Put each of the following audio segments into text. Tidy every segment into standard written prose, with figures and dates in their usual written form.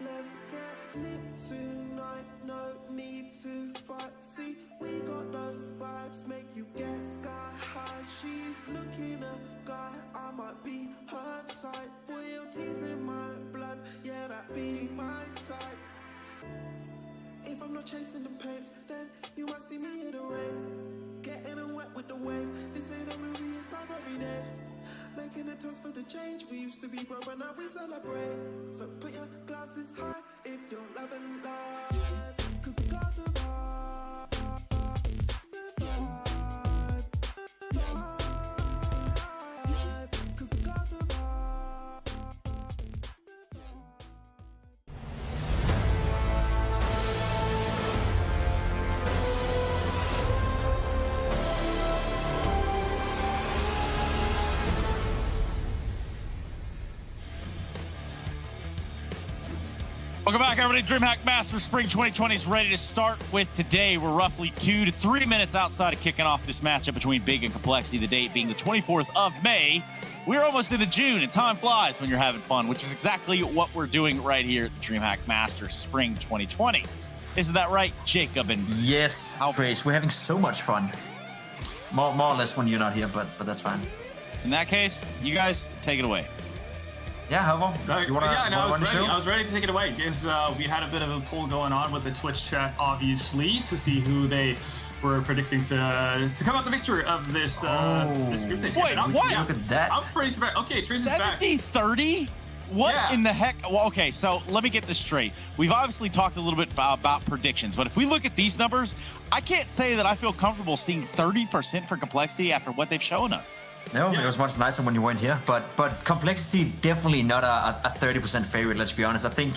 Let's get lit tonight, no need to fight. See, we got those vibes, make you get sky high. She's looking a guy, I might be her type. Royalties in my blood, yeah, that be my type. If I'm not chasing the papes, then you might see me in a rave. Getting them wet with the wave. This ain't a movie, it's life every day. Making a toast for the change. We used to be broke, but now we celebrate. So put your glasses high if you're loving life. Cause we got the vibe. The vibe. The vibe. Cause we got the vibe. The vibe. Welcome back, everybody. DreamHack Masters Spring 2020 is ready to start with today. We're roughly 2 to 3 minutes outside of kicking off this matchup between Big and Complexity, the date being the 24th of May. We're almost into June, and time flies when you're having fun, which is exactly what we're doing right here at the DreamHack Masters Spring 2020. Isn't that right, Jacob? And yes, Grace, we're having so much fun. More or less when you're not here, but that's fine. In that case, you guys take it away. Yeah, Helvo, you want to I was ready to take it away because we had a bit of a poll going on with the Twitch chat, obviously, to see who they were predicting to come out the victor of this this group stage. Wait, what? Look at that. I'm pretty surprised. Okay, Trace is back. 70-30? What in the heck? Well, okay, so let me get this straight. We've obviously talked a little bit about predictions, but if we look at these numbers, I can't say that I feel comfortable seeing 30% for Complexity after what they've shown us. No, it was much nicer when you weren't here, but Complexity definitely not a 30% favorite. Let's be honest. I think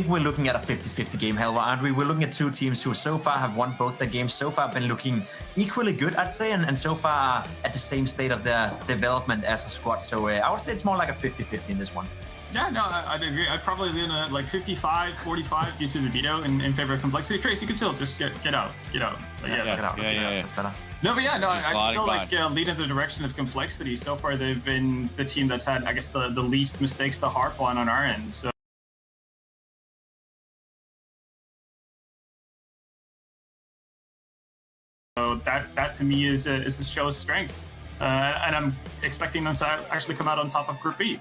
we're looking at a 50-50 game, Helvo, aren't we? We're looking at two teams who so far have won both their games. So far, been looking equally good, I'd say, and so far at the same state of their development as a squad. So I would say it's more like a 50-50 in this one. Yeah, no, I'd agree. I'd probably be in a like 55-45 due to the veto in favor of Complexity. Trace, you can still just get out. But Yeah. That's better. No, but yeah, no, I feel by. like lead in the direction of Complexity. So far, they've been the team that's had, I guess, the least mistakes to harp on our end. So that to me is a show of strength, and I'm expecting them to actually come out on top of Group B.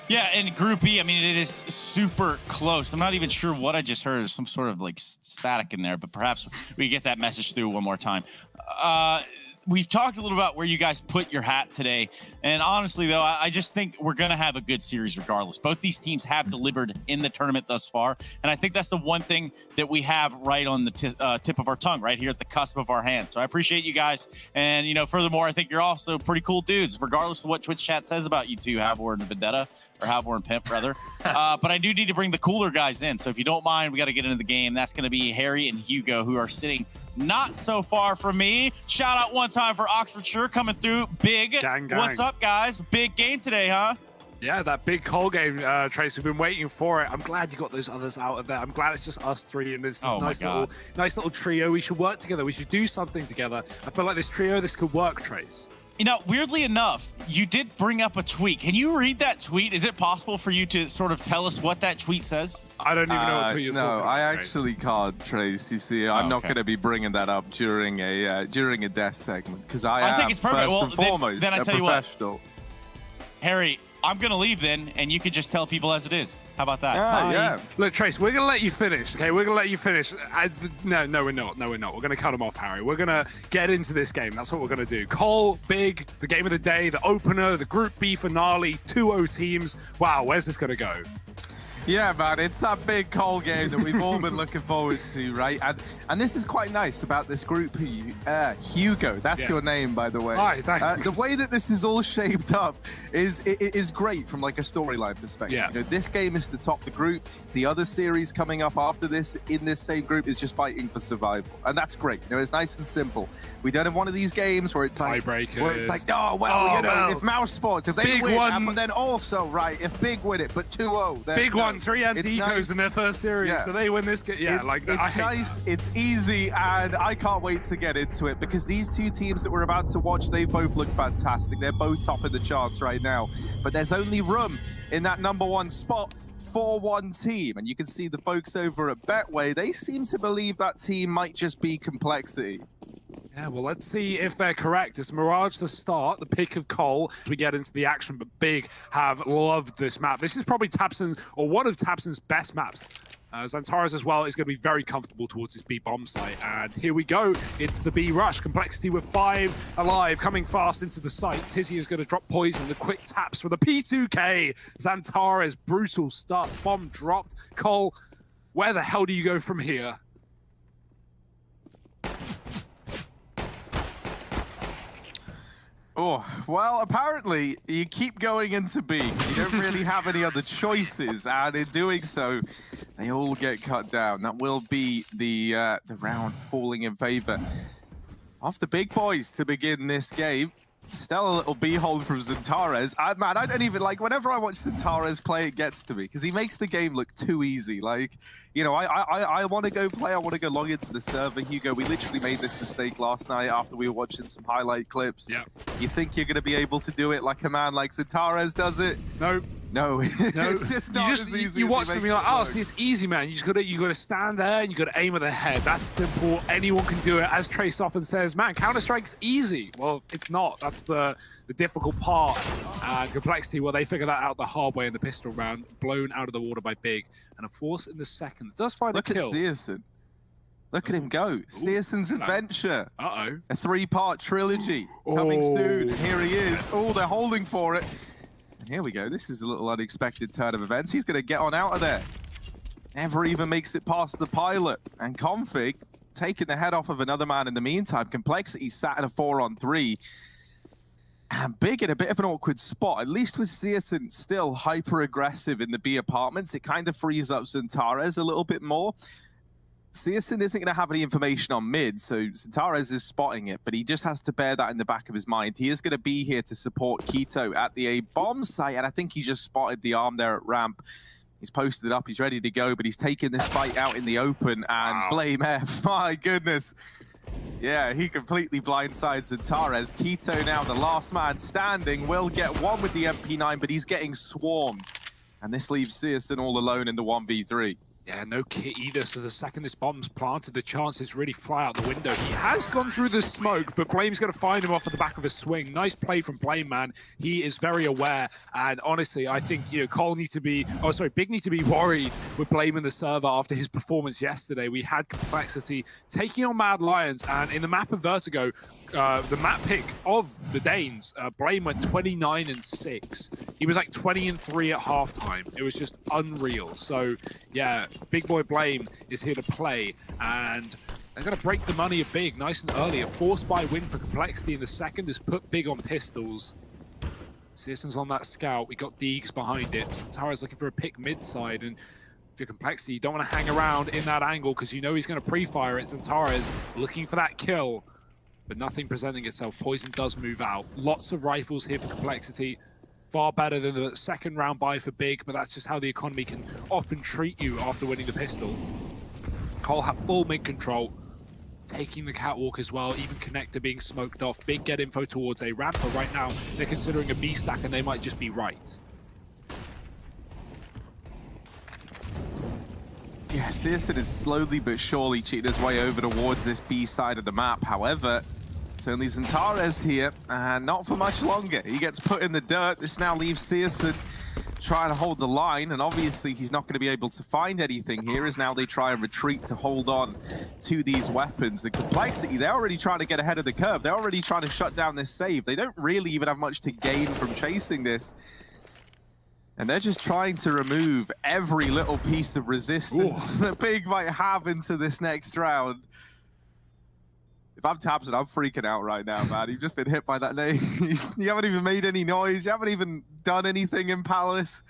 Yeah, and Group B, I mean, it is super close. I'm not even sure what I just heard. There's some sort of like static in there, but perhaps we get that message through one more time. We've talked a little about where you guys put your hat today. And honestly, though, I just think we're going to have a good series regardless. Both these teams have delivered in the tournament thus far. And I think that's the one thing that we have right on the tip of our tongue, right here at the cusp of our hands. So I appreciate you guys. And, you know, furthermore, I think you're also pretty cool dudes, regardless of what Twitch chat says about you two, Havor and Vendetta, or Havor and Pimp, rather. But I do need to bring the cooler guys in. So if you don't mind, we got to get into the game. That's going to be Harry and Hugo, who are sitting not so far from me. Shout out one time for Oxfordshire coming through. Big. Gang. What's up, guys? Big game today, huh? Yeah, that big Cole game, Trace. We've been waiting for it. I'm glad you got those others out of there. I'm glad it's just us three and this nice little trio. We should work together. We should do something together. I feel like this trio, this could work, Trace. You know, weirdly enough, you did bring up a tweet. Can you read that tweet? Is it possible for you to sort of tell us what that tweet says? I don't even know what tweet you're talking about. No, I actually can't, Trace. You see, I'm not going to be bringing that up during a death segment because I think it's perfect. First and foremost, then I tell you what, Harry, I'm going to leave then, and you can just tell people as it is. How about that? Yeah. Look, Trace, we're going to let you finish, okay? We're going to let you finish. No, we're not. No, we're not. We're going to cut him off, Harry. We're going to get into this game. That's what we're going to do. Cole, Big, the game of the day, the opener, the Group B finale, 2-0 teams. Wow, where's this going to go? Yeah, man, it's that big Cole game that we've all been looking forward to, right? And this is quite nice about this group. Hugo, that's your name, by the way. Hi, thanks. The way that this is all shaped up is great from like a storyline perspective. Yeah. You know, this game is to top the group. The other series coming up after this in this same group is just fighting for survival, and that's great. You know, it's nice and simple. We don't have one of these games where it's like, oh well, you know, if Mouse Sports, if they win, and then also if Big win it, but 2-0, Big one. 3 anti-ecos in their first series, so they win this game. Yeah, it's nice, it's easy, and I can't wait to get into it because these two teams that we're about to watch, they both look fantastic. They're both top of the charts right now, but there's only room in that #1 spot 4-1 team, and you can see the folks over at Betway, they seem to believe that team might just be Complexity. Yeah, well, let's see if they're correct. It's Mirage to start, the pick of Cole as we get into the action, but Big have loved this map. This is probably tabseN, or one of tabseN's best maps. Xantares as well is going to be very comfortable towards this B bomb site. And here we go. It's the B rush. Complexity with 5 alive, coming fast into the site. Tizzy is going to drop poison. The quick taps for the P2K. Xantares, brutal start. Bomb dropped. Cole, where the hell do you go from here? Oh, well, apparently you keep going into B. You don't really have any other choices, and in doing so, they all get cut down. That will be the round falling in favor of the big boys to begin this game. Still a little B-hold from Xantares. Man, I don't even, like, whenever I watch Xantares play, it gets to me, because he makes the game look too easy. Like, you know, I want to go play, I want to go log into the server. Hugo, we literally made this mistake last night after we were watching some highlight clips. Yeah. You think you're going to be able to do it like a man like Xantares does it? Nope. No, No, it's just not as easy. You as watch them and you're like, oh, look. see, it's easy, man. You gotta stand there and you gotta aim at the head. That's simple. Anyone can do it. As Trace often says, man, Counter-Strike's easy. Well, it's not. That's the difficult part. Complexity, well, they figure that out the hard way in the pistol round, blown out of the water by Big, and a force in the second. It does find a kill. Look at syrsoN. Look at him go. syrsoN's adventure. Uh-oh. A 3-part trilogy coming soon. And here he is. Oh, they're holding for it. And here we go. This is a little unexpected turn of events. He's going to get on out of there. Never even makes it past the pilot. And Config taking the head off of another man in the meantime. Complexity sat in a 4-on-3. And Big in a bit of an awkward spot. At least with syrsoN still hyper-aggressive in the B apartments, it kind of frees up Xantares a little bit more. syrsoN isn't going to have any information on mid, so Xantares is spotting it, but he just has to bear that in the back of his mind. He is going to be here to support Keto at the A bomb site, and I think he just spotted the arm there at ramp. He's posted it up, he's ready to go, but he's taking this fight out in the open, and Blame F, my goodness. Yeah, he completely blindsides Xantares. Keto now, the last man standing, will get one with the MP9, but he's getting swarmed. And this leaves syrsoN all alone in the 1v3. Yeah, no kit either, so the second this bomb's planted, the chances really fly out the window. He has gone through the smoke, but Blame's going to find him off at the back of a swing. Nice play from Blame, man. He is very aware, and honestly, I think, you know, Cole needs to be, Big needs to be worried with Blame in the server after his performance yesterday. We had Complexity taking on Mad Lions, and in the map of Vertigo, the map pick of the Danes, Blame went 29-6. He was like 20-3 at halftime. It was just unreal. So, yeah, big boy Blame is here to play, and they're going to break the money of Big nice and early. A force buy win for Complexity in the second has put Big on pistols. syrsoN's on that scout. We got Deegs behind it. Tara's looking for a pick mid-side, and if you're Complexity, you don't want to hang around in that angle because you know he's going to pre-fire it. And Tara's looking for that kill, but nothing presenting itself. Poison does move out. Lots of rifles here for Complexity. Far better than the second round buy for Big, but that's just how the economy can often treat you after winning the pistol. Cole had full mid control, taking the catwalk as well, even Connector being smoked off. Big get info towards a ramp, but right now they're considering a B stack and they might just be right. Yeah, syrsoN is slowly but surely cheating his way over towards this B side of the map. However, it's only Xantares here, and not for much longer. He gets put in the dirt. This now leaves syrsoN trying to hold the line, and obviously he's not going to be able to find anything here as now they try and retreat to hold on to these weapons. The Complexity, they're already trying to get ahead of the curve. They're already trying to shut down this save. They don't really even have much to gain from chasing this. And they're just trying to remove every little piece of resistance that Big might have into this next round. If I'm tabseN, I'm freaking out right now, man. You've just been hit by that nade. You haven't even made any noise. You haven't even done anything in Palace.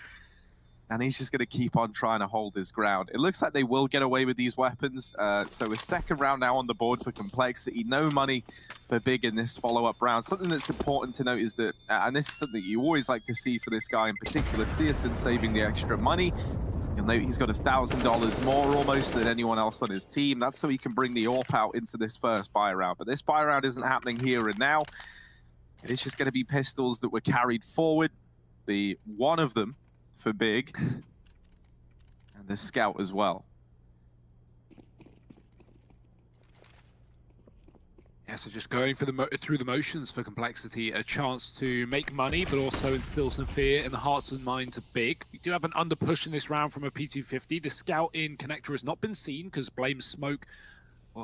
And he's just going to keep on trying to hold his ground. It looks like they will get away with these weapons. So a second round now on the board for Complexity. No money for Big in this follow-up round. Something that's important to note is that, and this is something you always like to see for this guy in particular, syrsoN saving the extra money. You'll note he's got $1,000 more almost than anyone else on his team. That's so he can bring the AWP out into this first buy round. But this buy round isn't happening here and now. It is just going to be pistols that were carried forward. The one of them for Big And the scout as well. Yeah, so just going for through the motions for Complexity, a chance to make money, but also instill some fear in the hearts and minds of Big. We do have an under push in this round from a P250. The scout in Connector has not been seen because Blame's smoke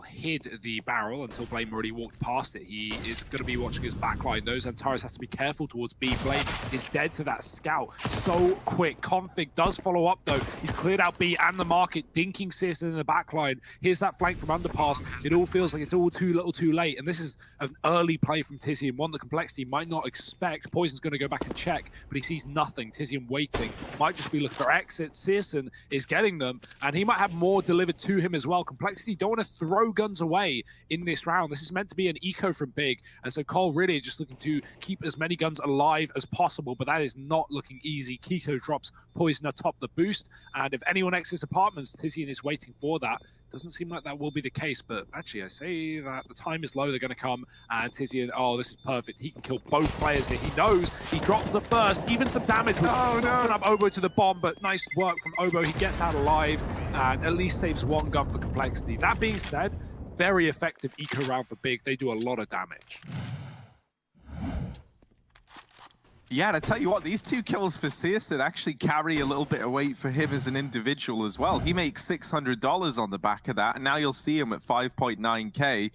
hid the barrel until Blame already walked past it. He is going to be watching his backline. Those Antares has to be careful towards B. Blame is dead to that scout. So quick. Config does follow up though. He's cleared out B and the market, dinking Searson in the backline. Here's that flank from Underpass. It all feels like it's all too little too late. And this is an early play from Tizian, one that Complexity might not expect. Poison's going to go back and check, but he sees nothing. Tizian waiting. Might just be looking for exits. Searson is getting them, and he might have more delivered to him as well. Complexity don't want to throw guns away in this round. This is meant to be an eco from Big, and so Cole really just looking to keep as many guns alive as possible, but that is not looking easy. Kiko drops Poison atop the boost, and if anyone exits apartments, Tizian is waiting for that. Doesn't seem like that will be the case, but actually I say that the time is low. They're going to come, and Tizian, oh, this is perfect. He can kill both players here. He knows. He drops the first. Even some damage with up Obo to the bomb, but nice work from Obo. He gets out alive and at least saves one gun for Complexity. That being said, very effective eco round for Big. They do a lot of damage. Yeah, and I tell you what, these 2 kills for Searson actually carry a little bit of weight for him as an individual as well. He makes $600 on the back of that, and now you'll see him at 5.9k.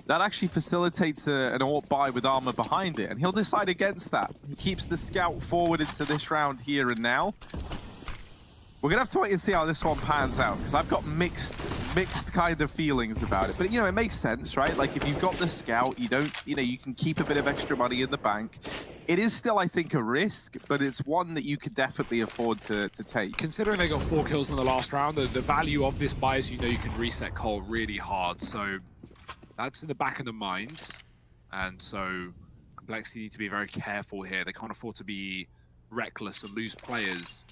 That actually facilitates an AWP buy with armor behind it, and he'll decide against that. He keeps the scout forward into this round here and now. We're gonna have to wait and see how this one pans out, because I've got mixed kind of feelings about it. But you know, it makes sense, right? Like if you've got the scout, you can keep a bit of extra money in the bank. It is still, I think, a risk, but it's one that you could definitely afford to take. Considering they got 4 kills in the last round, the value of this buy is, you know, you can reset Cole really hard. So that's in the back of the minds, and so Complexity need to be very careful here. They can't afford to be reckless and lose players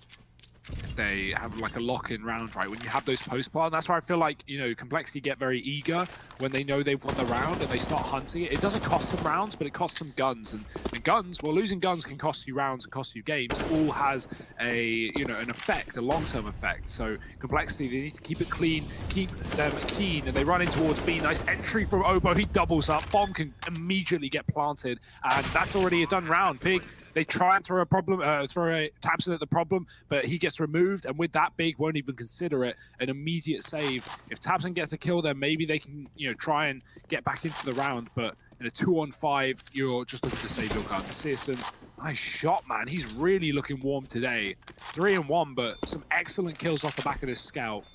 if they have like a lock-in round, right? When you have those post-plant, that's where I feel like, you know, Complexity get very eager when they know they've won the round and they start hunting it. It doesn't cost them rounds, but it costs them guns. And guns, well, losing guns can cost you rounds and cost you games. It all has a, you know, an effect, a long-term effect. So Complexity, they need to keep it clean, keep them keen, and they run in towards B. Nice entry from Obo. He doubles up. Bomb can immediately get planted, and that's already a done round. Big, they try and throw a Tabson at the problem, but he gets removed, and with that, Big won't even consider it an immediate save. If Tabson gets a kill, then maybe they can, you know, try and get back into the round, but in a 2-on-5, you're just looking to save your gun. Searson, nice shot, man. He's really looking warm today. 3-1, but some excellent kills off the back of this scout.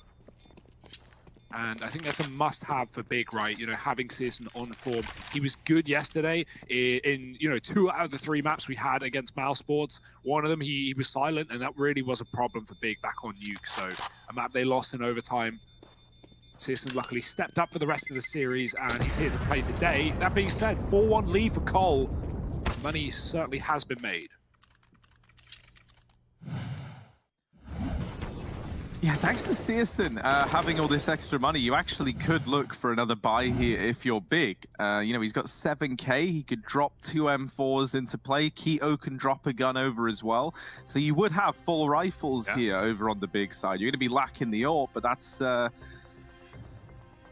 And I think that's a must-have for Big, right? You know, having Searson on form. He was good yesterday in, you know, 2 out of the 3 maps we had against Mousesports. One of them, he was silent, and that really was a problem for Big back on Nuke. So a map they lost in overtime. Searson luckily stepped up for the rest of the series, and he's here to play today. That being said, 4-1 lead for Cole. Money certainly has been made. Yeah, thanks to Searson having all this extra money, you actually could look for another buy here if you're Big. You know, he's got 7k, he could drop 2 M4s into play. Keto can drop a gun over as well. So you would have full rifles here over on the Big side. You're going to be lacking the AWP, but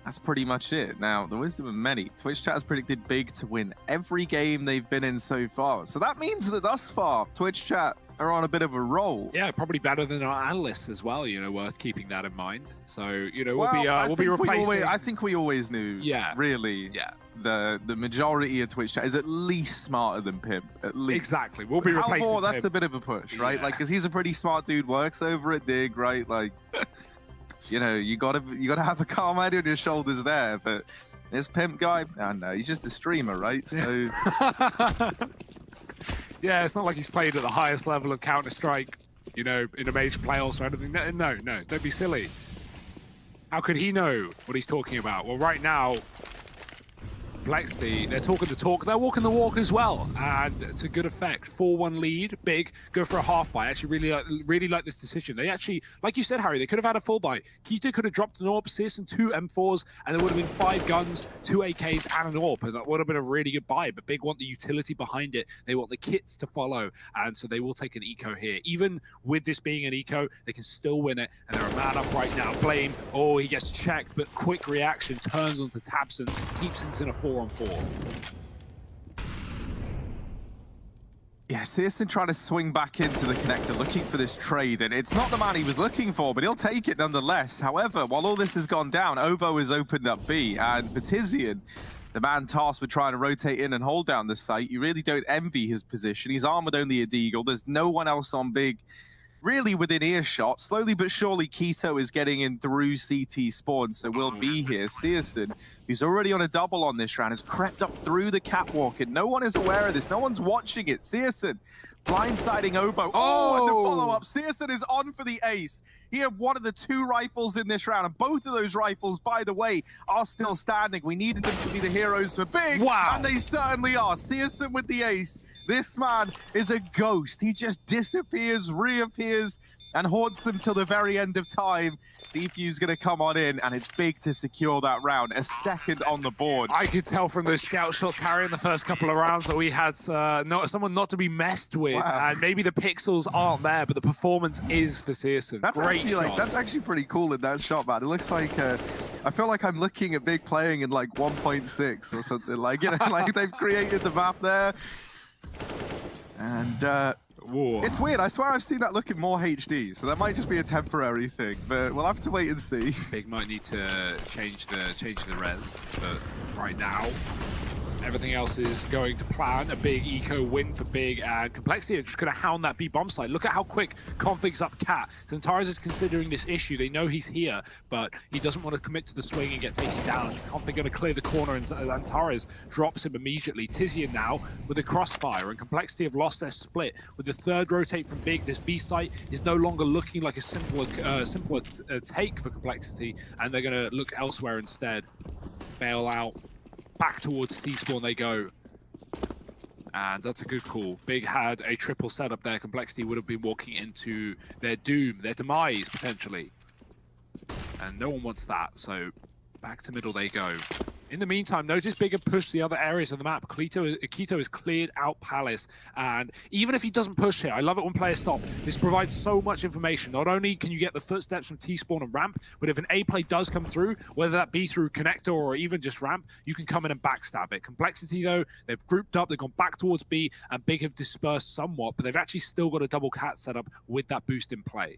that's pretty much it. Now, the wisdom of many. Twitch chat has predicted Big to win every game they've been in so far. So that means that thus far, Twitch chat are on a bit of a roll. Yeah, probably better than our analysts as well, you know, worth keeping that in mind. So, you know, we'll be replacing... I think we always knew, really, the majority of Twitch chat is at least smarter than Pimp, at least. Exactly, we'll be replacing Pimp. That's a bit of a push, right? Like, because he's a pretty smart dude, works over at Dig, right? Like, you know, you gotta have a calm head on your shoulders there, but this Pimp guy, I know, he's just a streamer, right? So... Yeah, it's not like he's played at the highest level of Counter-Strike, you know, in a major playoffs or anything. No, don't be silly. How could he know what he's talking about? Well, right now, Complexity, they're talking the talk, they're walking the walk as well, and to good effect. 4-1 lead, big, go for a half buy. Actually really like this decision. They actually, like you said, Harry, they could have had a full buy. k1to could have dropped an AWP, Searson 2 M4s, and there would have been 5 guns, 2 AKs, and an AWP, and that would have been a really good buy. But Big want the utility behind it. They want the kits to follow, and so they will take an eco here. Even with this being an eco, they can still win it, and they're a man up right now. Blame, oh, he gets checked, but quick reaction, turns onto tabseN, keeps it in a 4-on-4. Yeah, Searson trying to swing back into the connector, looking for this trade, and it's not the man he was looking for, but he'll take it nonetheless. However, while all this has gone down, Obo has opened up B, and for Tizian, the man tasked with trying to rotate in and hold down the site, you really don't envy his position. He's armored only a Deagle. There's no one else on Big really within earshot. Slowly but surely, k1to is getting in through CT spawn, so we'll be here. Searson, who's already on a double on this round, has crept up through the catwalk, and no one is aware of this. No one's watching it. Searson blindsiding Obo. Oh, and the follow-up. Searson is on for the ace. He had one of the 2 rifles in this round, and both of those rifles, by the way, are still standing. We needed them to be the heroes for Big, and they certainly are. Searson with the ace. This man is a ghost. He just disappears, reappears, and haunts them till the very end of time. Defuse going to come on in, and it's Big to secure that round. A second on the board. I could tell from those scout shots, Harry, in the first couple of rounds that we had someone not to be messed with. Wow. And maybe the pixels aren't there, but the performance is for Searson. That's great actually, shot. That's actually pretty cool in that shot, man. It looks like I feel like I'm looking at Big playing in like 1.6 or something. Like, you know, like they've created the map there. And it's weird. I swear I've seen that look in more HD, so that might just be a temporary thing. But we'll have to wait and see. Big might need to change the res, but right now everything else is going to plan. A big eco win for Big, and Complexity are just going to hound that B bomb site. Look at how quick Config's up Cat. Xantares is considering this issue. They know he's here, but he doesn't want to commit to the swing and get taken down. Config going to clear the corner, and Xantares drops him immediately. Tizian now with a crossfire, and Complexity have lost their split. With the 3rd rotate from Big, this B site is no longer looking like a simpler take for Complexity, and they're going to look elsewhere instead. Bail out. Back towards T-spawn they go. And that's a good call. Big had a triple setup there. Complexity would have been walking into their doom, their demise, potentially. And no one wants that, so back to middle they go. In the meantime, notice Big have pushed the other areas of the map. k1to has cleared out Palace, and even if he doesn't push here, I love it when players stop. This provides so much information. Not only can you get the footsteps from T-spawn and ramp, but if an A play does come through, whether that be through connector or even just ramp, you can come in and backstab it. Complexity, though, they've grouped up, they've gone back towards B, and Big have dispersed somewhat, but they've actually still got a double cat setup with that boost in play.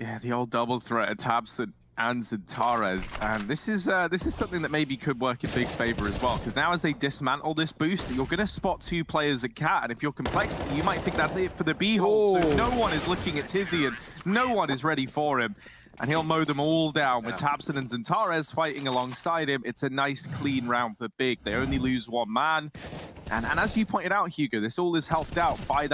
Yeah, the old double threat of tabseN and Xantares, and this is something that maybe could work in Big's favor as well, because now as they dismantle this boost, you're going to spot 2 players at Cat, and if you're Complexity, you might think that's it for the B hole. So no one is looking at Tizian, no one is ready for him, and he'll mow them all down with tabseN and Xantares fighting alongside him. It's a nice clean round for Big. They only lose 1 man, and as you pointed out, Hugo, this all is helped out by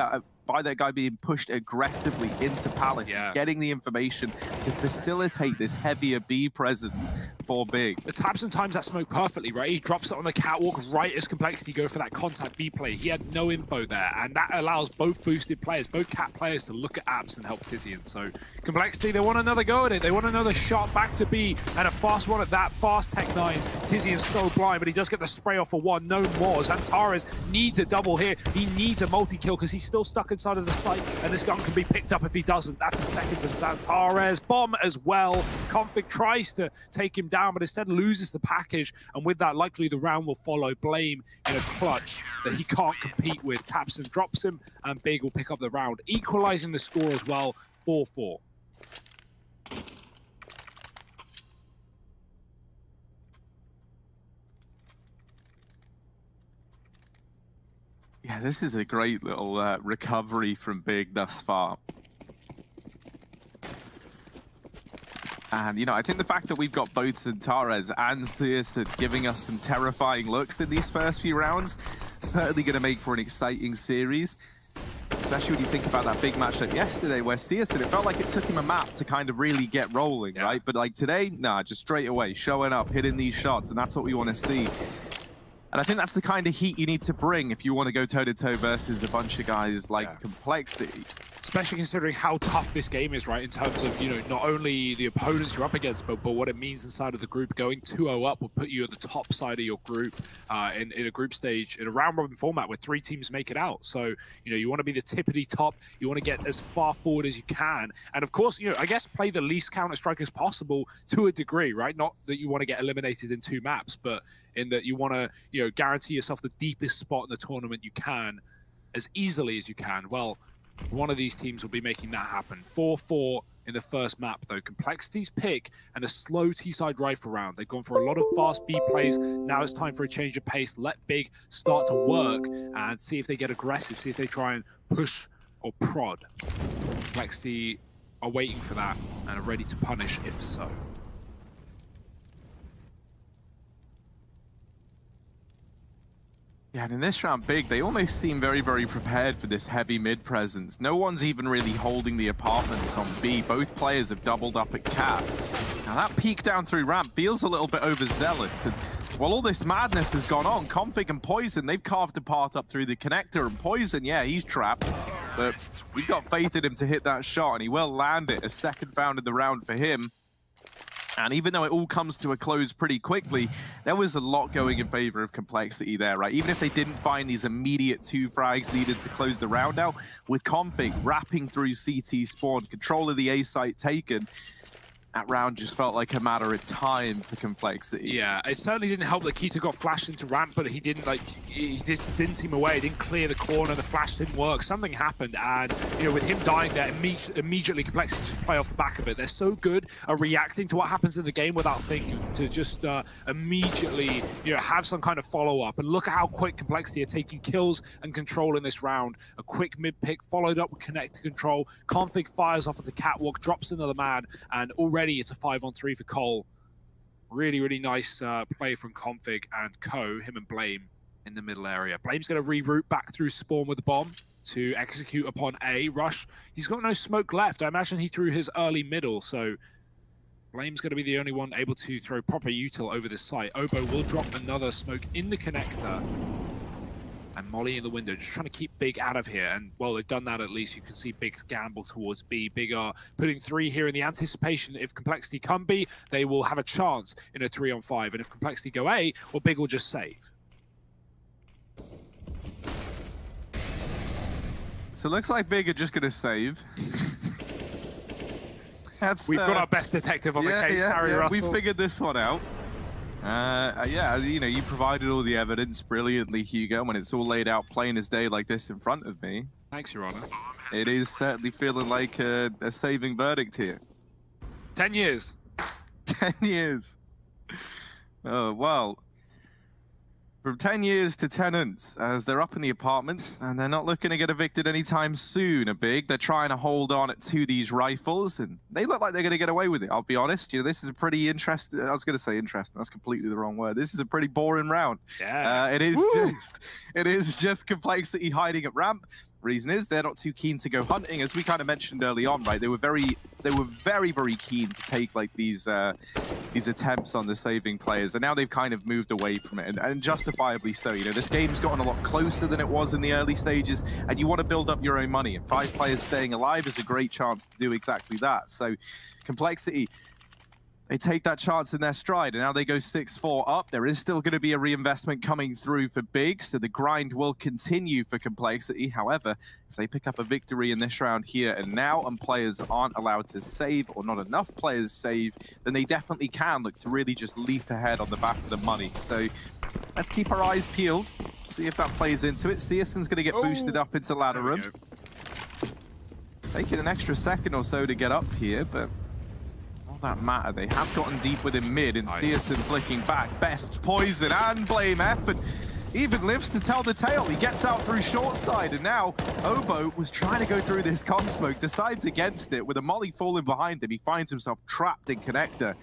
that guy being pushed aggressively into Palace, getting the information to facilitate this heavier B presence for Big. The tabseN times that smoke perfectly, right? He drops it on the catwalk right as Complexity go for that contact B play. He had no info there, and that allows both boosted players, both Cat players, to look at apps and help Tizian. So Complexity, they want another go at it. They want another shot back to B, and a fast one at that. Fast Tech 9s. Tizian's so blind, but he does get the spray off for 1. No more. Xantares needs a double here. He needs a multi-kill because he's still stuck inside of the site, and this gun can be picked up if he doesn't. That's a second for Xantares. Bomb as well. Config tries to take him down, but instead loses the package, and with that, likely the round will follow. Blame in a clutch that he can't compete with. tabseN drops him, and Big will pick up the round, equalizing the score as well, 4-4. Yeah, this is a great little recovery from Big thus far. And, you know, I think the fact that we've got both Xantares and Searson giving us some terrifying looks in these first few rounds, certainly going to make for an exciting series. especially when you think about that big match like yesterday where Searson, it felt like it took him a map to kind of really get rolling, right? But like today, nah, just straight away, showing up, hitting these shots, and that's what we want to see. And I think that's the kind of heat you need to bring if you want to go toe-to-toe versus a bunch of guys like Complexity. Especially considering how tough this game is, right? In terms of, you know, not only the opponents you're up against, but what it means inside of the group. Going 2-0 up will put you at the top side of your group in a group stage, in a round-robin format where 3 teams make it out. So, you know, you want to be the tippity top. You want to get as far forward as you can. And of course, you know, I guess play the least Counter-Strike as possible to a degree, right? Not that you want to get eliminated in 2 maps, but in that you want to, you know, guarantee yourself the deepest spot in the tournament you can as easily as you can. Well, one of these teams will be making that happen. 4-4 in the first map, though. Complexity's pick and a slow T-side rifle round. They've gone for a lot of fast B plays. Now it's time for a change of pace. Let Big start to work and see if they get aggressive, see if they try and push or prod. Complexity are waiting for that and are ready to punish if so. Yeah, and in this round, Big, they almost seem very, very prepared for this heavy mid presence. No one's even really holding the apartments on B. Both players have doubled up at cap. Now that peek down through ramp feels a little bit overzealous. And while all this madness has gone on, Config and Poison, they've carved a path up through the connector. And Poison, yeah, he's trapped. But we've got faith in him to hit that shot, and he will land it. A second found in the round for him. And even though it all comes to a close pretty quickly, there was a lot going in favor of Complexity there, right? Even if they didn't find these immediate 2 frags needed to close the round out, with Config wrapping through CT spawn, control of the A site taken, that round just felt like a matter of time for Complexity. Yeah, it certainly didn't help that Keita got flashed into ramp, but he didn't, like, he just didn't seem away. He didn't clear the corner, the flash didn't work. Something happened, and, you know, with him dying there, immediately Complexity just play off the back of it. They're so good at reacting to what happens in the game without thinking, to just immediately, you know, have some kind of follow-up. And look at how quick Complexity are taking kills and control in this round. A quick mid-pick, followed up with connect control. Config fires off at the catwalk, drops another man, and already it's a 5-on-3 for Cole. Really, really nice play from Config and Co, him and Blame in the middle area. Blame's going to reroute back through spawn with the bomb to execute upon A. Rush, he's got no smoke left. I imagine he threw his early middle, so Blame's going to be the only one able to throw proper util over this site. Obo will drop another smoke in the connector. And Molly in the window, just trying to keep Big out of here. And, well, they've done that at least. You can see Big's gamble towards B. Big are putting 3 here in the anticipation that if Complexity come B, they will have a chance in a 3-on-5. And if Complexity go A, well, Big will just save. So it looks like Big are just going to save. We've got our best detective on the case, Harry Russell. We figured this one out. Yeah, you know, you provided all the evidence brilliantly, Hugo, when it's all laid out plain as day like this in front of me. Thanks, Your Honor. It is certainly feeling like a saving verdict here. 10 years. 10 years. Oh, well. From 10 years to tenants, as they're up in the apartments, and they're not looking to get evicted anytime soon, a Big. They're trying to hold on to these rifles, and they look like they're going to get away with it, I'll be honest. You know, this is a pretty interesting, I was going to say interesting, that's completely the wrong word. This is a pretty boring round. Yeah. It is just Complexity hiding at ramp. Reason is they're not too keen to go hunting, as we kind of mentioned early on, right? They were very, very keen to take like these attempts on the saving players, and now they've kind of moved away from it, and justifiably so. You know, this game's gotten a lot closer than it was in the early stages, and you want to build up your own money, and 5 players staying alive is a great chance to do exactly that. So, Complexity, they take that chance in their stride, and now they go 6-4 up. There is still going to be a reinvestment coming through for Big, so the grind will continue for Complexity. However, if they pick up a victory in this round here and now, and players aren't allowed to save, or not enough players save, then they definitely can look to really just leap ahead on the back of the money. So let's keep our eyes peeled, see if that plays into it. Searson's going to get boosted up into ladder room. Taking an extra second or so to get up here, but that matter. They have gotten deep within mid, and Searson flicking back. Best Poison and Blame F, and even lives to tell the tale. He gets out through short side, and now Obo was trying to go through this con smoke, decides against it. With a molly falling behind him, he finds himself trapped in connector.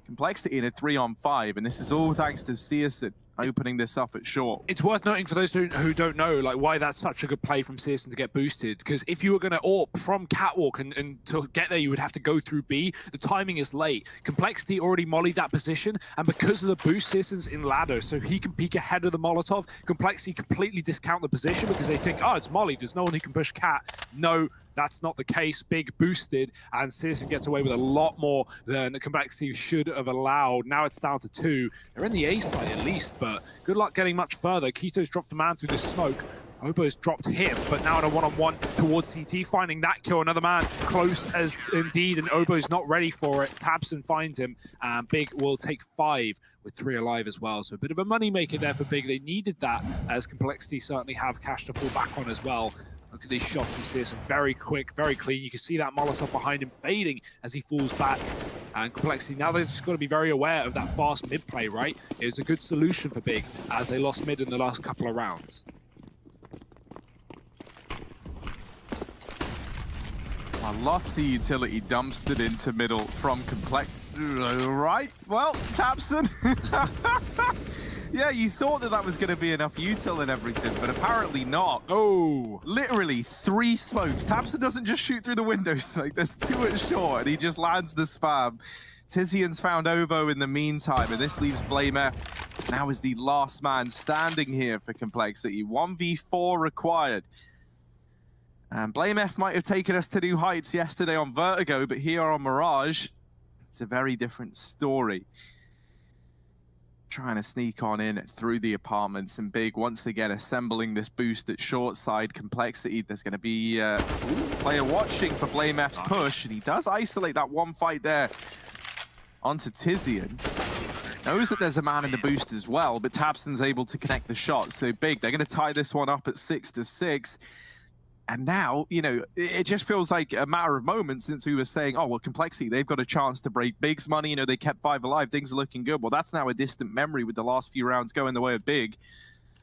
Complexity in a 3-on-5, and this is all thanks to Searson. opening this up at short. It's worth noting for those who don't know, like, why that's such a good play from Searson to get boosted. Because if you were going to AWP from Catwalk and to get there, you would have to go through B. The timing is late. Complexity already mollied that position, and because of the boost, Searson's in ladder, so he can peek ahead of the Molotov. Complexity completely discount the position because they think, oh, it's Molly. There's no one who can push Cat. No, that's not the case. Big boosted, and Searson gets away with a lot more than Complexity should have allowed. Now it's down to 2. They're in the A site at least, but good luck getting much further. Kito's dropped a man through the smoke. Obo's dropped him, but now in a one-on-one towards CT, finding that kill. Another man close as indeed, and Obo's not ready for it. tabseN finds him, and Big will take 5 with 3 alive as well. So a bit of a money maker there for Big. They needed that, as Complexity certainly have cash to fall back on as well. Look at these shots from Searson. Very quick, very clean. You can see that Molotov behind him fading as he falls back. And Complexity, now they've just got to be very aware of that fast mid play, right? It was a good solution for Big, as they lost mid in the last couple of rounds. I lost the utility, dumpstered into middle from Complex. Right, well, tabseN. Yeah, you thought that was going to be enough util and everything, but apparently not. Oh. Literally 3 smokes. tabseN doesn't just shoot through the window smoke. There's 2 at short, and he just lands the spam. Tizian's found Obo in the meantime, and this leaves blameF now is the last man standing here for Complexity. 1v4 required. And blameF might have taken us to new heights yesterday on Vertigo, but here on Mirage, it's a very different story. Trying to sneak on in through the apartments, and Big once again assembling this boost at short side. Complexity, there's going to be a player watching for blameF's push, and he does isolate that one fight there onto Tizian. Knows that there's a man in the boost as well, but tabseN's able to connect the shot. So Big, they're going to tie this one up at 6-6. And now, you know, it just feels like a matter of moments since we were saying, oh, well, Complexity, they've got a chance to break Big's money. You know, they kept 5 alive. Things are looking good. Well, that's now a distant memory with the last few rounds going the way of Big.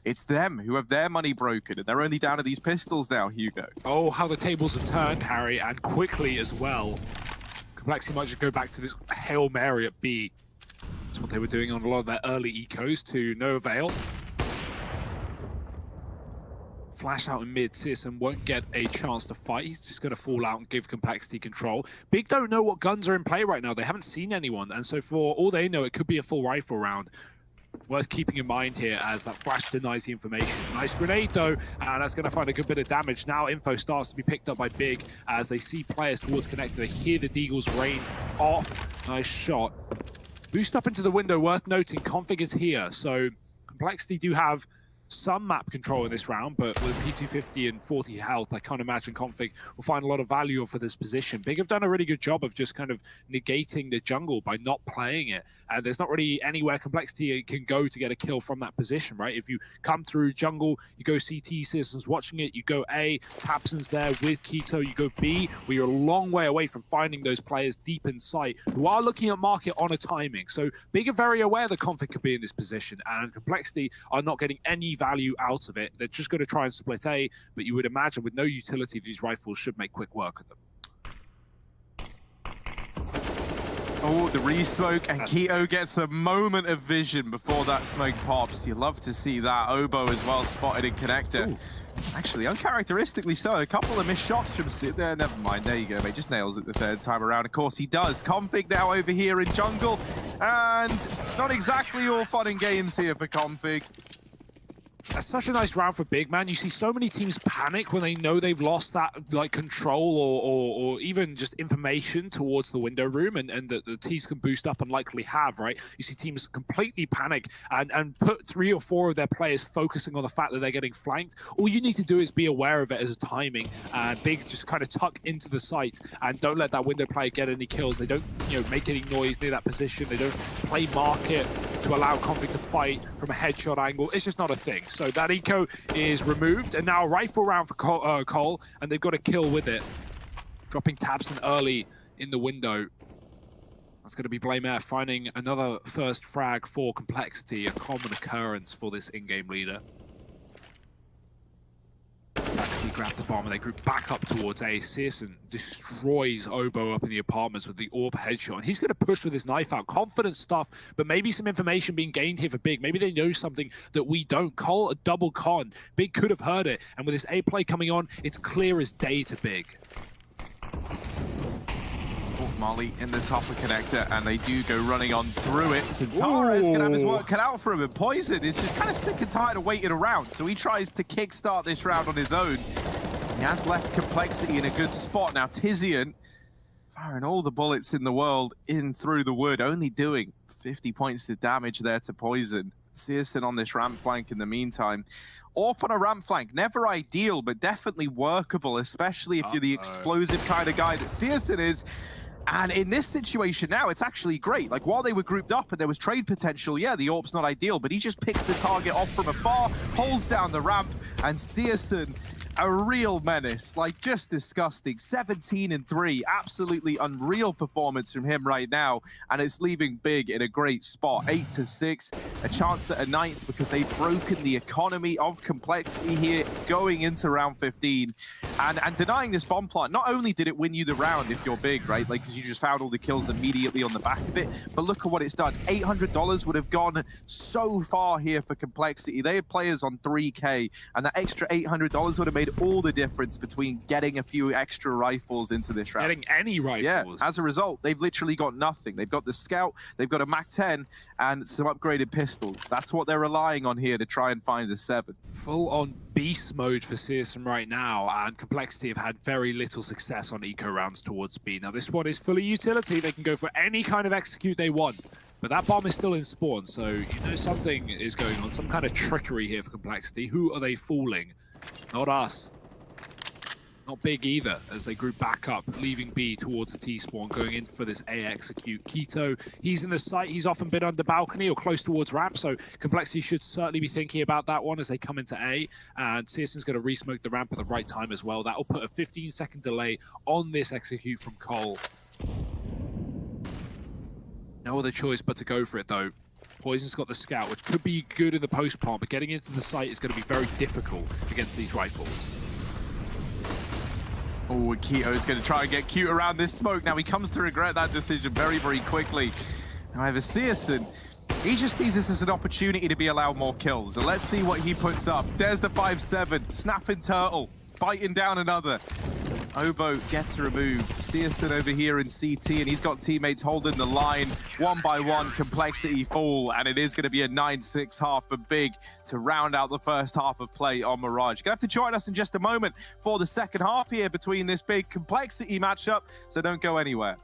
It's them who have their money broken, and they're only down to these pistols now, Hugo. Oh, how the tables have turned, Harry, and quickly as well. Complexity might just go back to this Hail Mary at B. That's what they were doing on a lot of their early ecos, to no avail. Flash out in mid, Searson won't get a chance to fight. He's just going to fall out and give Complexity control. Big don't know what guns are in play right now. They haven't seen anyone, and so for all they know, it could be a full rifle round. Worth keeping in mind here, as that flash denies the information. Nice grenade though, and that's going to find a good bit of damage. Now info starts to be picked up by Big as they see players towards connector. They hear the Deagles rain off. Nice shot. Boost up into the window. Worth noting, Config is here, so Complexity do have some map control in this round, but with P250 and 40 health, I can't imagine Config will find a lot of value for this position. Big have done a really good job of just kind of negating the jungle by not playing it. And there's not really anywhere Complexity can go to get a kill from that position, right? If you come through jungle, you go CT, Searson's watching it, you go A, tabseN's there with Kito, you go B, where you're a long way away from finding those players deep in sight who are looking at market on a timing. So Big are very aware that Config could be in this position, and Complexity are not getting any value out of it. They're just going to try and split A, but you would imagine with no utility, these rifles should make quick work of them. Oh, the re-smoke, and Kito gets a moment of vision before that smoke pops. You love to see that. Obo as well spotted in connector. Ooh. Actually, uncharacteristically so. A couple of missed shots from there. Never mind. There you go, mate. Just nails it the 3rd time around. Of course, he does. Config now over here in jungle, and not exactly all fun and games here for Config. That's such a nice round for Big, man. You see so many teams panic when they know they've lost that like control or even just information towards the window room, and that the T's can boost up and likely have, right? You see teams completely panic and put 3 or 4 of their players focusing on the fact that they're getting flanked. All you need to do is be aware of it as a timing, and Big just kind of tuck into the site and don't let that window player get any kills. They don't, you know, make any noise near that position. They don't play market to allow Config to fight from a headshot angle. It's just not a thing. So that eco is removed, and now a rifle round for Cole, and they've got a kill with it. Dropping tabseN early in the window. That's going to be blameF finding another first frag for Complexity, a common occurrence for this in-game leader. Complexity grab the bomb and they group back up towards A. Searson destroys Obo up in the apartments with the AWP headshot. And he's going to push with his knife out. Confident stuff, but maybe some information being gained here for Big. Maybe they know something that we don't. Cole, a double con. Big could have heard it. And with this A play coming on, it's clear as day to Big. Molly in the top of connector, and they do go running on through it. Tavares can have his work cut out for him, and Poison is just kind of sick and tired of waiting around, so he tries to kickstart this round on his own. He has left Complexity in a good spot. Now Tizian firing all the bullets in the world in through the wood, only doing 50 points of damage there to Poison. Searson on this ramp flank in the meantime. AWP on a ramp flank, never ideal, but definitely workable, especially if you're the explosive kind of guy that Searson is. And in this situation now, it's actually great. Like, while they were grouped up and there was trade potential, yeah, the AWP's not ideal, but he just picks the target off from afar, holds down the ramp, and Searson, a real menace. Like, just disgusting. 17-3, absolutely unreal performance from him right now, and it's leaving Big in a great spot. 8-6, a chance at a 9th because they've broken the economy of Complexity here going into round 15. And denying this bomb plant, not only did it win you the round if you're Big, right? Like, because you just found all the kills immediately on the back of it, but look at what it's done. $800 would have gone so far here for Complexity. They had players on 3K, and that extra $800 would have made all the difference between getting a few extra rifles into this round. Getting any rifles. Yeah, as a result, they've literally got nothing. They've got the Scout, they've got a MAC-10, and some upgraded pistols. That's what they're relying on here to try and find the 7. Full on beast mode for Searson right now, and Complexity have had very little success on eco rounds towards B. Now this one is fully utility. They can go for any kind of execute they want, but that bomb is still in spawn, so you know something is going on, some kind of trickery here for Complexity. Who are they fooling? Not us. Not Big either, as they group back up, leaving B towards the T-spawn, going in for this A execute. Keto, he's in the site, he's often been under balcony or close towards ramp, so Complexity should certainly be thinking about that one as they come into A, and Searson's going to re-smoke the ramp at the right time as well. That'll put a 15-second delay on this execute from Cole. No other choice but to go for it, though. Poison's got the Scout, which could be good in the post-plant, but getting into the site is going to be very difficult against these rifles. Oh, Keto's going to try and get cute around this smoke. Now he comes to regret that decision very, very quickly. However, Searson, he just sees this as an opportunity to be allowed more kills. And let's see what he puts up. There's the 5-7, snapping turtle, biting down another. Obo gets removed. Searson over here in CT, and he's got teammates holding the line. One by one, Complexity fall, and it is going to be a 9-6 half for Big to round out the first half of play on Mirage. Gonna have to join us in just a moment for the second half here between this Big Complexity matchup, so don't go anywhere.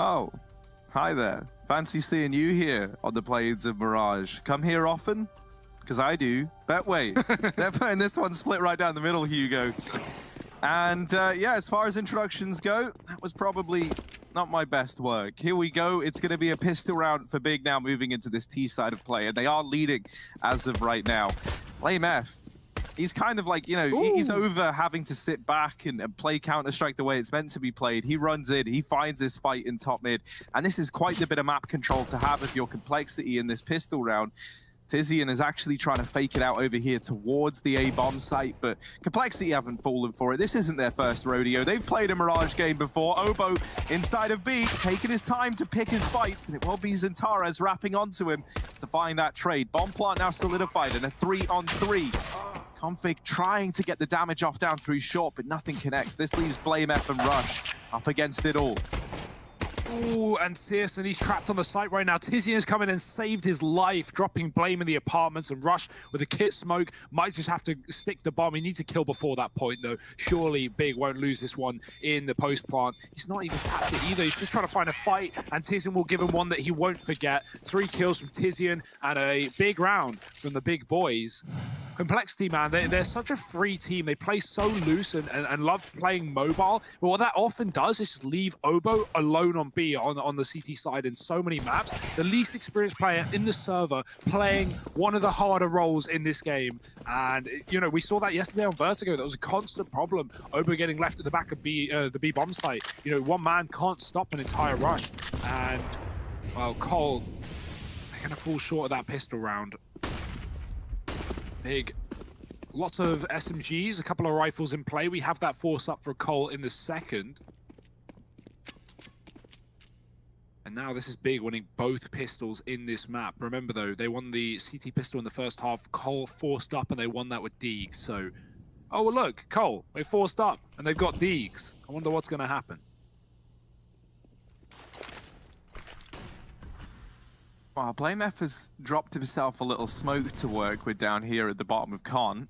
Oh, hi there. Fancy seeing you here on the plains of Mirage. Come here often? Because I do. Betway. They're putting this one split right down the middle, Hugo. And yeah, as far as introductions go, that was probably not my best work. Here we go. It's going to be a pistol round for Big now moving into this T side of play. And they are leading as of right now. BlameF, he's kind of like, you know, he's over having to sit back and play Counter-Strike the way it's meant to be played. He runs in, he finds his fight in top mid. And this is quite a bit of map control to have of your complexity in this pistol round. Tizian is actually trying to fake it out over here towards the A-bomb site, but Complexity haven't fallen for it. This isn't their first rodeo. They've played a Mirage game before. Obo inside of B, taking his time to pick his fights, and it will be Xantares wrapping onto him to find that trade. Bomb plant now solidified in a 3-on-3. Config trying to get the damage off down through short, but nothing connects. This leaves BlameF and Rush up against it all. Ooh, and Searson, he's trapped on the site right now. Tizian has come in and saved his life, dropping Blame in the apartments, and Rush with a kit smoke might just have to stick the bomb. He needs to kill before that point, though. Surely Big won't lose this one in the post plant. He's not even tapped it either. He's just trying to find a fight, and Tizian will give him one that he won't forget. 3 kills from Tizian and a big round from the big boys. Complexity, man, they're such a free team. They play so loose and love playing mobile. But what that often does is just leave Obo alone on B on the CT side in so many maps. The least experienced player in the server playing one of the harder roles in this game. And, you know, we saw that yesterday on Vertigo. That was a constant problem. Obo getting left at the back of the B bomb site. You know, one man can't stop an entire rush. And, well, Cole, they're going to fall short of that pistol round. Big. Lots of SMGs, a couple of rifles in play. We have that force up for Cole in the second. And now this is Big winning both pistols in this map. Remember though, they won the CT pistol in the first half. Cole forced up and they won that with Deegs. So, oh well, look, Cole, they forced up and they've got Deegs. I wonder what's going to happen. Well, BlameF has dropped himself a little smoke to work with down here at the bottom of Con.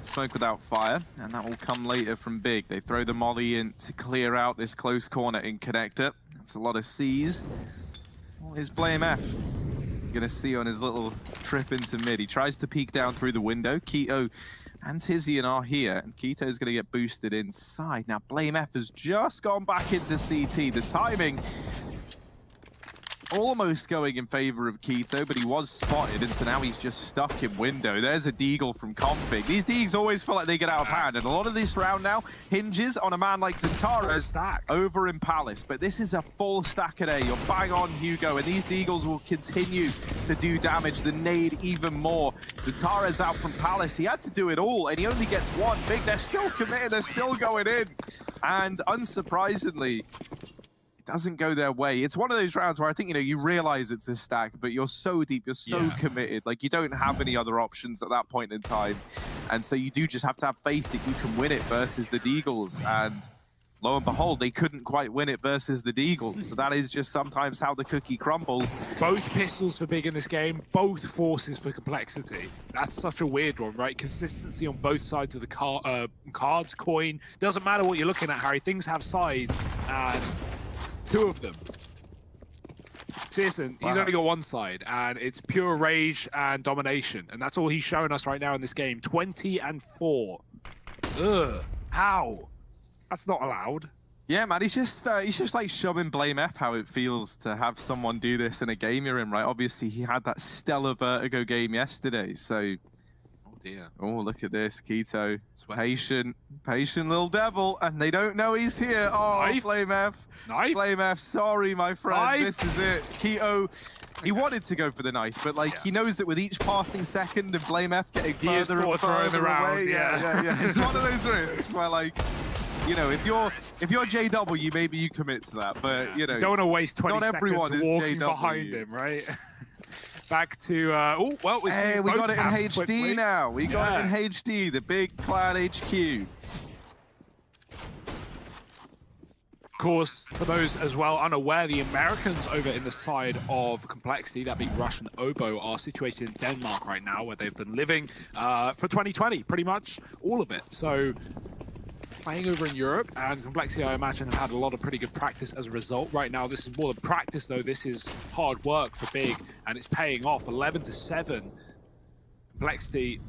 Smoke without fire, and that will come later from Big. They throw the molly in to clear out this close corner in Connector. That's a lot of C's. What is BlameF gonna see on his little trip into mid? He tries to peek down through the window. Keto and Tizian are here, and Keto's gonna get boosted inside. Now BlameF has just gone back into CT. The timing almost going in favor of Keto, but he was spotted, and so now he's just stuck in window. There's a Deagle from Config. These Deags always feel like they get out of hand, and a lot of this round now hinges on a man like Xantares over in Palace. But this is a full stack of A. You're bang on, Hugo, and these Deagles will continue to do damage, the nade even more. Xantares out from Palace. He had to do it all, and he only gets one. Big, they're still committed, they're still going in. And unsurprisingly, doesn't go their way. It's one of those rounds where I think, you know, you realize it's a stack, but you're so deep, you're so committed. Like, you don't have any other options at that point in time. And so you do just have to have faith that you can win it versus the Deagles. And lo and behold, they couldn't quite win it versus the Deagles. So that is just sometimes how the cookie crumbles. Both pistols for Big in this game, both forces for Complexity. That's such a weird one, right? Consistency on both sides of the cards, coin. Doesn't matter what you're looking at, Harry. Things have sides, and 2 of them. Searson, he's only got one side, and it's pure rage and domination, and that's all he's showing us right now in this game. 20-4. Ugh, how? That's not allowed. Yeah, man, he's just like showing BlameF how it feels to have someone do this in a game you're in, right? Obviously, he had that stellar Vertigo game yesterday, so. Dear. Oh, look at this, Keto. Patient little devil, and they don't know he's here. Oh, Knife. BlameF. Knife? BlameF, sorry, my friend. Knife. This is it. Keto, he wanted to go for the knife, but like he knows that with each passing second of BlameF getting further and further away. Yeah. It's one of those risks where, like, you know, if you're JW, maybe you commit to that, but you know, you don't want to waste 20 not everyone seconds is walking JW. behind him, right? Back to hey, we got it in HD quickly. now. We got it in HD, the big clan HQ. Of course, for those as well unaware, the Americans over in the side of Complexity, that being Rush and Obo, are situated in Denmark right now, where they've been living for 2020, pretty much all of it. So playing over in Europe, and Complexity, I imagine, have had a lot of pretty good practice as a result. Right now, this is more than practice, though. This is hard work for Big, and it's paying off. 11-7. Complexity,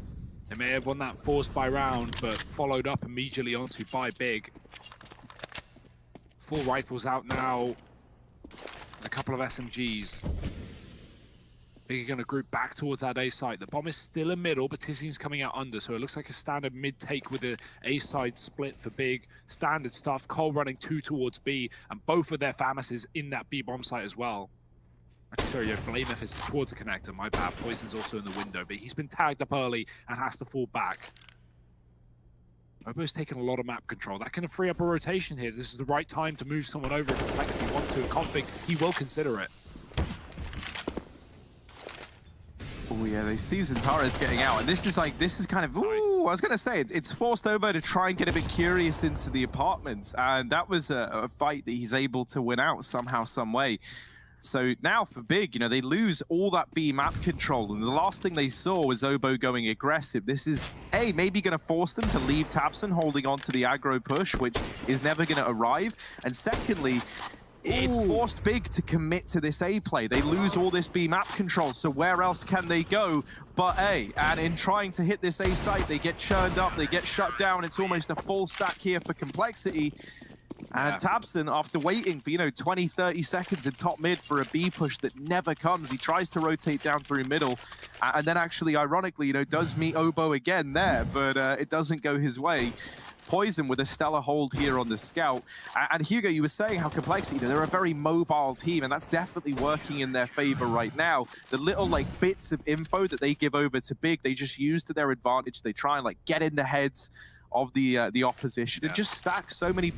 they may have won that forced by round, but followed up immediately onto by Big. 4 rifles out now, and a couple of SMGs. Big are going to group back towards that A site. The bomb is still in middle, but Tizian's coming out under, so it looks like a standard mid-take with the A side split for Big. Standard stuff. Cole running 2 towards B, and both of their FAMASes in that B bomb site as well. Actually, sorry, yeah, Blameth is towards the connector. My bad. Poison's also in the window, but he's been tagged up early and has to fall back. Obo's taking a lot of map control. That can free up a rotation here. This is the right time to move someone over if Complexity want to. Config, he will consider it. Oh yeah, they see Xantares getting out, and this is kind of, ooh, I was gonna say, it's forced Obo to try and get a bit curious into the apartments, and that was a fight that he's able to win out somehow, some way. So now for Big, you know, they lose all that B map control, and the last thing they saw was Obo going aggressive. This is, A, maybe going to force them to leave tabseN holding on to the aggro push, which is never going to arrive, and secondly, it's forced Big to commit to this A play. They lose all this B map control, so where else can they go but A? And in trying to hit this A site, they get churned up, they get shut down. It's almost a full stack here for Complexity. And tabseN, after waiting for, 20, 30 seconds in top mid for a B push that never comes, he tries to rotate down through middle, and then actually, ironically, does meet Obo again there, but it doesn't go his way. Poison with a stellar hold here on the scout. And Hugo, you were saying how Complexity, they're a very mobile team, and that's definitely working in their favor right now. The little bits of info that they give over to Big, they just use to their advantage. They try and get in the heads of the opposition and just stack so many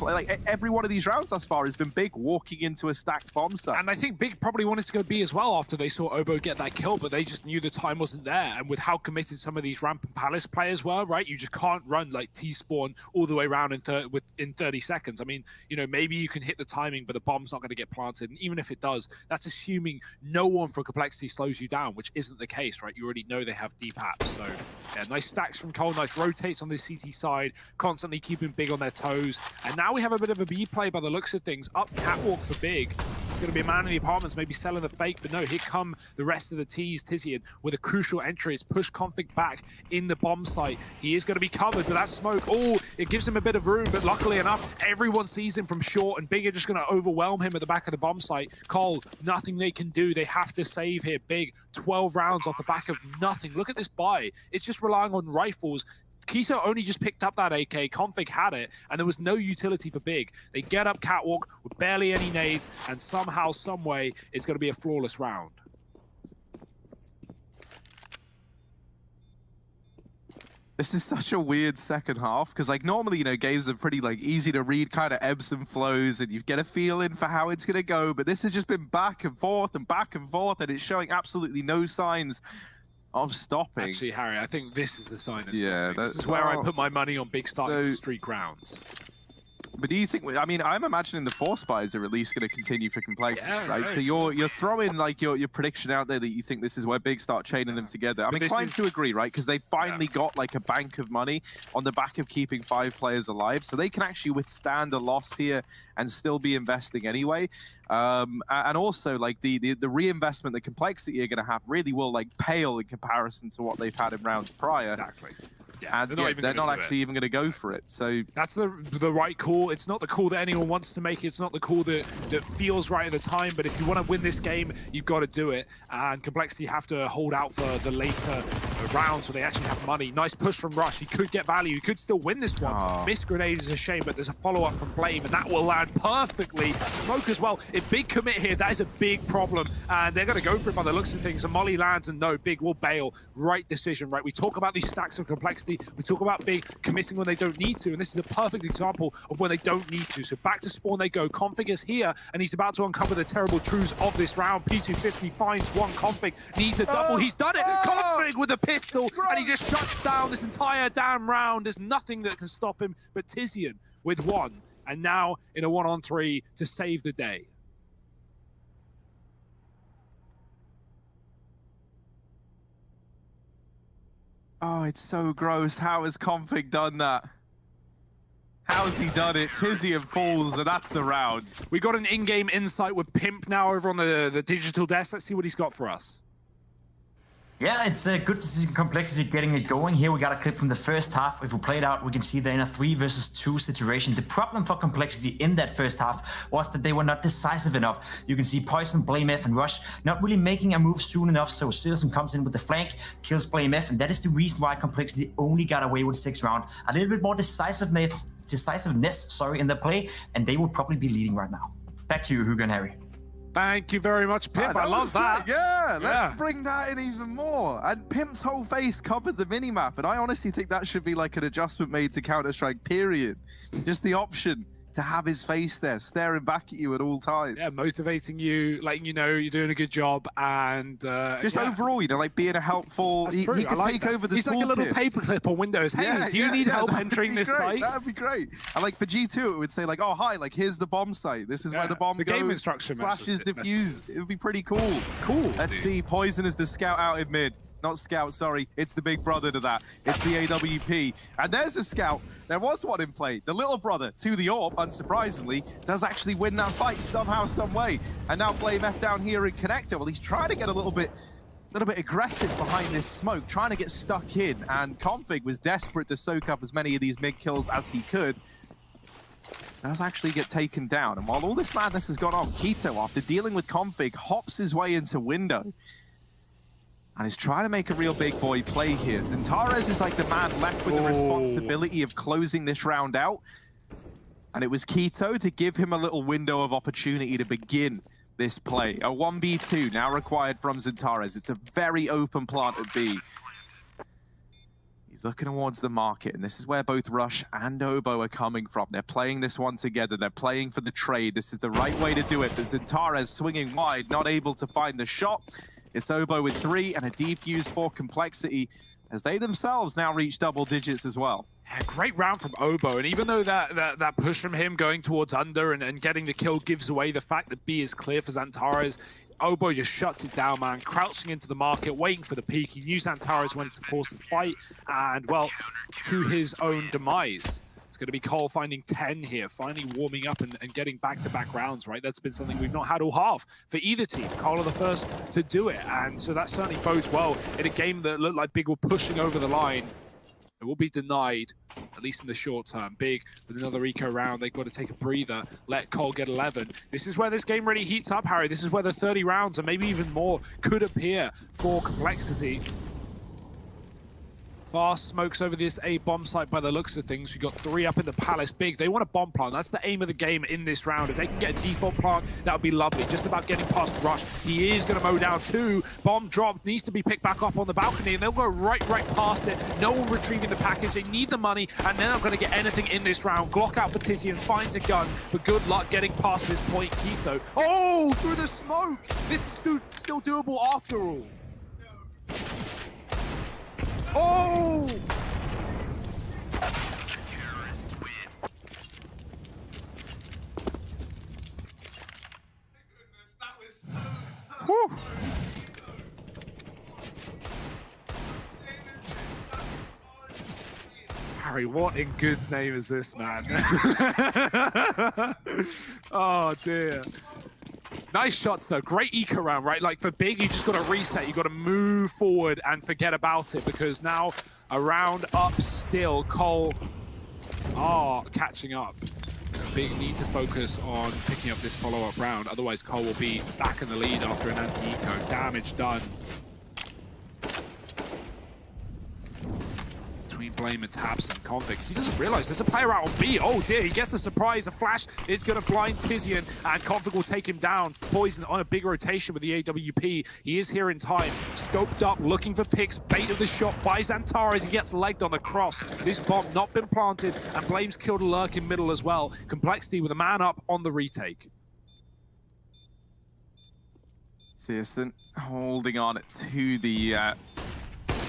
every one of these rounds thus far has been Big walking into a stacked bomb site. And I think Big probably wanted to go B as well after they saw Obo get that kill, but they just knew the time wasn't there. And with how committed some of these Ramp and Palace players were, right, you just can't run T-spawn all the way around in 30 seconds. I mean, maybe you can hit the timing, but the bomb's not going to get planted. And even if it does, that's assuming no one from Complexity slows you down, which isn't the case, right? You already know they have deep apps. So yeah, nice stacks from Cole, nice rotates on this CT side, constantly keeping Big on their toes. And now we have a bit of a B play by the looks of things. Up catwalk for Big. It's going to be a man in the apartments, maybe selling the fake, but no, here come the rest of the T's. Tizian with a crucial entry. It's push Config back in the bomb site. He is going to be covered, but that smoke, it gives him a bit of room, but luckily enough, everyone sees him from short, and Big are just going to overwhelm him at the back of the bomb site. Cole, nothing they can do. They have to save here. Big, 12 rounds off the back of nothing. Look at this buy. It's just relying on rifles. Kiso only just picked up that AK, Config had it, and there was no utility for Big. They get up catwalk with barely any nades, and somehow, someway, it's going to be a flawless round. This is such a weird second half, because normally, games are pretty easy to read, kind of ebbs and flows, and you get a feeling for how it's going to go, but this has just been back and forth, and it's showing absolutely no signs of stopping. Actually, Harry, I think this is the sign of stopping. This is where I put my money on Big starting to streak rounds. But do you think, I'm imagining the force buys are at least going to continue for Complexity, right? So you're throwing your prediction out there that you think this is where Big start chaining them together. I'm inclined to agree, right? Because they finally got a bank of money on the back of keeping 5 players alive, so they can actually withstand a loss here and still be investing anyway. And also the reinvestment that Complexity are going to have really will pale in comparison to what they've had in rounds prior. Exactly. Yeah, and they're not actually even going to go for it. So that's the right call. It's not the call that anyone wants to make. It's not the call that feels right at the time. But if you want to win this game, you've got to do it. And Complexity have to hold out for the later rounds where they actually have money. Nice push from Rush. He could get value. He could still win this one. Miss grenade is a shame, but there's a follow-up from Blame, and that will land perfectly. Smoke as well. If Big commit here, that is a big problem. And they're going to go for it by the looks of things. And Molly lands, and no, Big will bail. Right decision, right? We talk about these stacks of Complexity. We talk about Big committing when they don't need to, and this is a perfect example of when they don't need to. So back to spawn they go. Config is here, and he's about to uncover the terrible truths of this round. P250 finds one. Config needs a double. He's done it! Config with a pistol, and he just shuts down this entire damn round. There's nothing that can stop him but Tizian with one, and now in a 1-on-3 to save the day. Oh, it's so gross. How has Config done that? How's he done it? Tizian falls, and that's the round. We got an in-game insight with Pimp now over on the digital desk. Let's see what he's got for us. Yeah, it's good to see Complexity getting it going. Here we got a clip from the first half. If we play it out, we can see they're in a 3 versus 2 situation. The problem for Complexity in that first half was that they were not decisive enough. You can see Poison, BlameF, and Rush not really making a move soon enough, so Citizen comes in with the flank, kills BlameF, and that is the reason why Complexity only got away with 6 rounds. A little bit more decisiveness in the play, and they would probably be leading right now. Back to you, Hugo and Harry. Thank you very much, Pimp. I love that. Yeah, let's bring that in even more. And Pimp's whole face covered the minimap, and I honestly think that should be like an adjustment made to Counter-Strike, period. Just the option to have his face there, staring back at you at all times. Yeah, motivating you, letting you know you're doing a good job, and just overall, you know, like being a helpful. He could take over the. He's like a little paperclip on Windows. Hey, do you need help entering this site? That'd be great. And like for G2, it would say like, oh hi, like here's the bomb site. This is where the bomb goes. Game instruction flash is diffused. It would be pretty cool. Cool. Let's see. Poison is the scout out in mid. Not scout, sorry. It's the big brother to that. It's the AWP. And there's a scout. There was one in play. The little brother to the AWP, unsurprisingly, does actually win that fight somehow, some way. And now BlameF down here in Connector. Well, he's trying to get a little bit aggressive behind this smoke, trying to get stuck in. And Config was desperate to soak up as many of these mid kills as he could. Does actually get taken down. And while all this madness has gone on, k1to, after dealing with Config, hops his way into window. And is trying to make a real big boy play here. XANTARES is like the man left with the responsibility of closing this round out. And it was k1to to give him a little window of opportunity to begin this play. A 1v2 now required from XANTARES. It's a very open plant at B. He's looking towards the market, and this is where both Rush and Obo are coming from. They're playing this one together. They're playing for the trade. This is the right way to do it. But XANTARES swinging wide, not able to find the shot. It's Obo with 3 and a defuse for Complexity, as they themselves now reach double digits as well. Yeah, great round from Obo, and even though that push from him going towards under and getting the kill gives away the fact that B is clear for XANTARES, Obo just shuts it down, man, crouching into the market, waiting for the peak. He knew XANTARES wanted to force the fight, and, well, to his own demise. It's going to be Cole finding 10 here, finally warming up and getting back-to-back rounds, right? That's been something we've not had all half for either team. Cole are the first to do it, and so that certainly bodes well in a game that looked like Big were pushing over the line. It will be denied, at least in the short term. Big with another eco round. They've got to take a breather, let Cole get 11. This is where this game really heats up, Harry. This is where the 30 rounds, and maybe even more, could appear for Complexity. Fast smokes over this A bomb site by the looks of things. We got 3 up in the Palace. Big, they want a bomb plant. That's the aim of the game in this round. If they can get a default plant, that would be lovely. Just about getting past Rush. He is going to mow down 2. Bomb drop needs to be picked back up on the balcony, and they'll go right past it. No one retrieving the package. They need the money, and they're not going to get anything in this round. Glock out for Tizian, finds a gun, but good luck getting past this point. k1to. Oh, through the smoke. This is still doable after all. Oh! Whew. Harry, what in God's name is this, man? Oh, dear. Nice shots, though. Great eco round, right? Like, for Big, you just got to reset. You got to move forward and forget about it, because now a round up still. Cole are catching up. Big need to focus on picking up this follow-up round. Otherwise, Cole will be back in the lead after an anti-eco. Damage done. Between Blame and Taps and Config. He doesn't realize there's a player out on B. Oh dear, he gets a surprise. A flash is going to blind Tizian, and Config will take him down. Poison on a big rotation with the AWP. He is here in time. Scoped up, looking for picks. Bait of the shot by XANTARES. He gets legged on the cross. This bomb not been planted, and Blame's killed a lurk in middle as well. Complexity with a man up on the retake. Searson holding on to the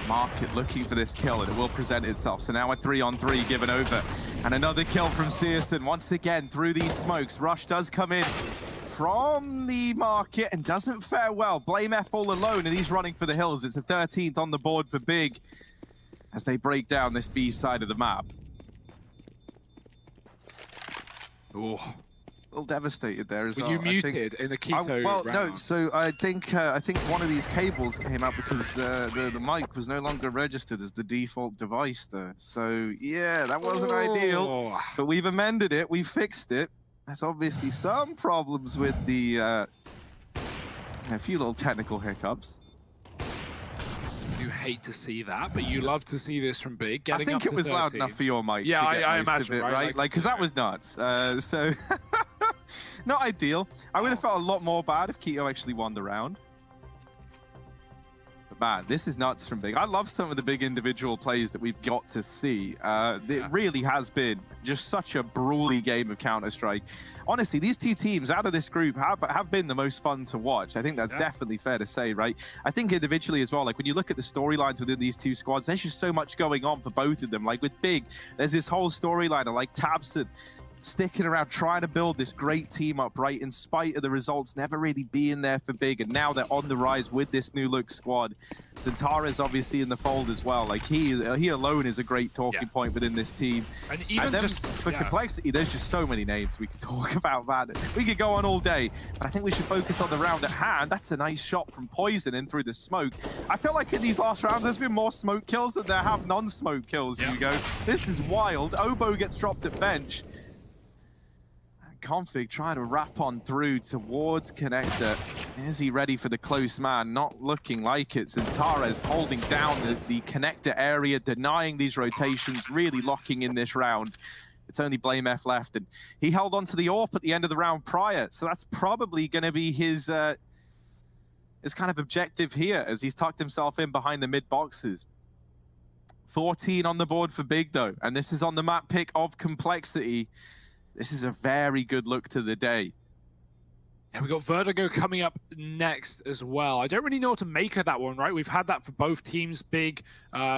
market, looking for this kill, and it will present itself. So now a 3-on-3 given over, and another kill from Searson once again through these smokes. Rush does come in from the market and doesn't fare well. BlameF all alone, and he's running for the hills. It's the 13th on the board for Big as they break down this B side of the map. Oh. A little devastated there as Were well. you muted in the keto well, round? no. So I think one of these cables came out because the mic was no longer registered as the default device there. So yeah, that wasn't ideal. But we've amended it. We fixed it. There's obviously some problems with the a few little technical hiccups. You hate to see that, but you love to see this from Big. I think it was loud enough for your mic. Yeah, to get I most imagine, of it, right? Like, because that was nuts. So, not ideal. I would have felt a lot more bad if Keto actually won the round. But man, this is nuts from Big. I love some of the big individual plays that we've got to see. It really has been just such a brawly game of Counter-Strike. Honestly, these two teams out of this group have been the most fun to watch. I think that's definitely fair to say, right? I think individually as well, like when you look at the storylines within these two squads, there's just so much going on for both of them. Like with Big, there's this whole storyline of like tabseN sticking around, trying to build this great team up, right? In spite of the results never really being there for Big, and now they're on the rise with this new look squad. Xantara's obviously in the fold as well. Like he alone is a great talking point within this team. And even then just for Complexity, there's just so many names we could talk about, man. We could go on all day, but I think we should focus on the round at hand. That's a nice shot from Poison in through the smoke. I feel like in these last rounds, there's been more smoke kills than there have non-smoke kills, Hugo. This is wild. Obo gets dropped at bench. Config trying to wrap on through towards Connector. Is he ready for the close man? Not looking like it. Xantara's holding down the Connector area, denying these rotations, really locking in this round. It's only BlameF left, and he held on to the AWP at the end of the round prior, so that's probably going to be his kind of objective here as he's tucked himself in behind the mid boxes. 14 on the board for Big though, and this is on the map pick of Complexity. This is a very good look to the day. And we got Vertigo coming up next as well. I don't really know what to make of that one, right? We've had that for both teams. Big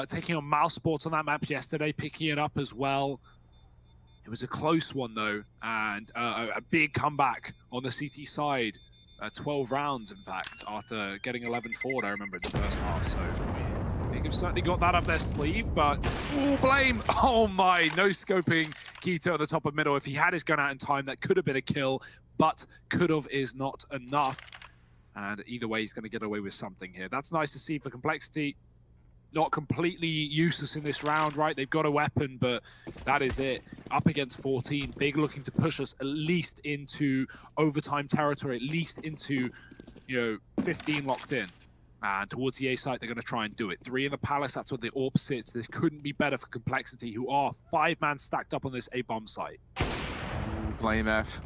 taking on Mousesports on that map yesterday, picking it up as well. It was a close one though, and a big comeback on the CT side. 12 rounds, in fact, after getting 11 forward, I remember in the first half. So Big have certainly got that up their sleeve, but Blame. Oh my, no scoping Keto at the top of middle. If he had his gun out in time, that could have been a kill, but could have is not enough. And either way, he's going to get away with something here. That's nice to see for Complexity. Not completely useless in this round, right? They've got a weapon, but that is it. Up against 14. Big looking to push us at least into overtime territory, at least into, 15 locked in. And towards the A site, they're going to try and do it. 3 in the Palace, that's where the AWP sits. This couldn't be better for Complexity, who are 5-man stacked up on this A-bomb site. BlameF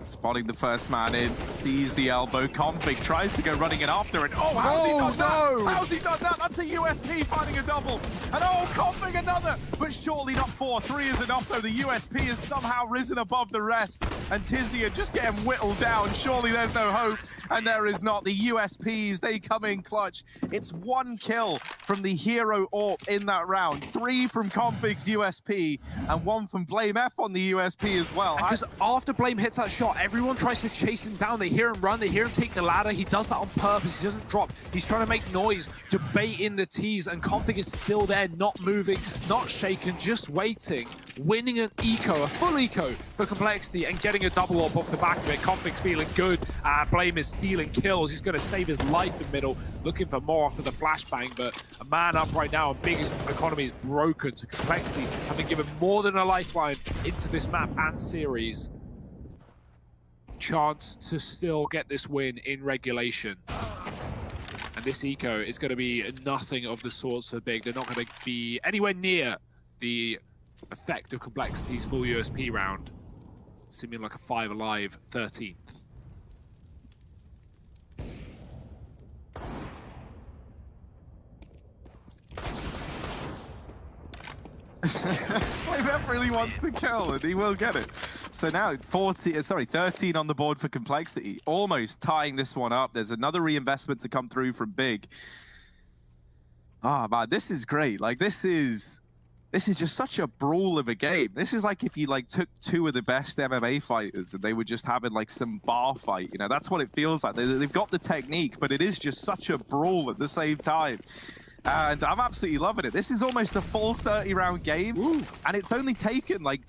spotting the first man in, sees the elbow. Config tries to go running it after, and how's he done that? How's he done that? That's a USP finding a double. And Config another, but surely not 4. 3 is enough though. The USP has somehow risen above the rest, and Tizia just getting whittled down. Surely there's no hope, and there is not. The USPs, they come in clutch. It's 1 kill from the hero AWP in that round. 3 from Config's USP, and 1 from BlameF on the USP as well. Because after Blame hits that shot, everyone tries to chase him down. They hear him run, they hear him take the ladder. He does that on purpose. He doesn't drop. He's trying to make noise to bait in the tees, and Config is still there, not moving, not shaken, just waiting, winning an eco, a full eco for Complexity, and getting a double AWP off the back of it. Config's feeling good. Blame is stealing kills. He's going to save his life in middle, looking for more after the flashbang, but a man up right now, and Biggest economy is broken. So Complexity have been given more than a lifeline into this map and series. Chance to still get this win in regulation. And this eco is going to be nothing of the sorts for Big. They're not going to be anywhere near the effect of Complexity's full USP round. Seeming like a 5 alive 13th. BlameF really wants the kill, and he will get it. So now 13 on the board for Complexity, almost tying this one up. There's another reinvestment to come through from Big. Man, this is great. Like this is just such a brawl of a game. This is like if you took 2 of the best MMA fighters and they were just having some bar fight. That's what it feels like. They've got the technique, but it is just such a brawl at the same time. And I'm absolutely loving it. This is almost a full 30-round game. Ooh. And it's only taken like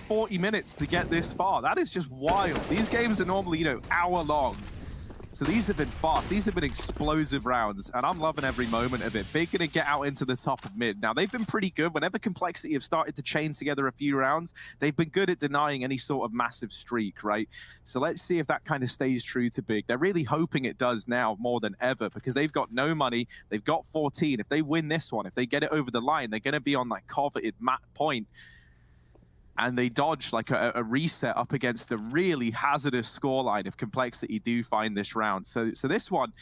40 minutes to get this far. That is just wild. These games are normally, you know, hour long. So these have been fast. These have been explosive rounds, and I'm loving every moment of it. Big gonna get out into the top of mid. Now, they've been pretty good. Whenever Complexity have started to chain together a few rounds, they've been good at denying any sort of massive streak, right? So let's see if that kind of stays true to Big. They're really hoping it does now more than ever because they've got no money. They've got 14. If they win this one, if they get it over the line, they're gonna be on that coveted map point. And they dodge like a reset up against the really hazardous scoreline if Complexity do find this round. So this one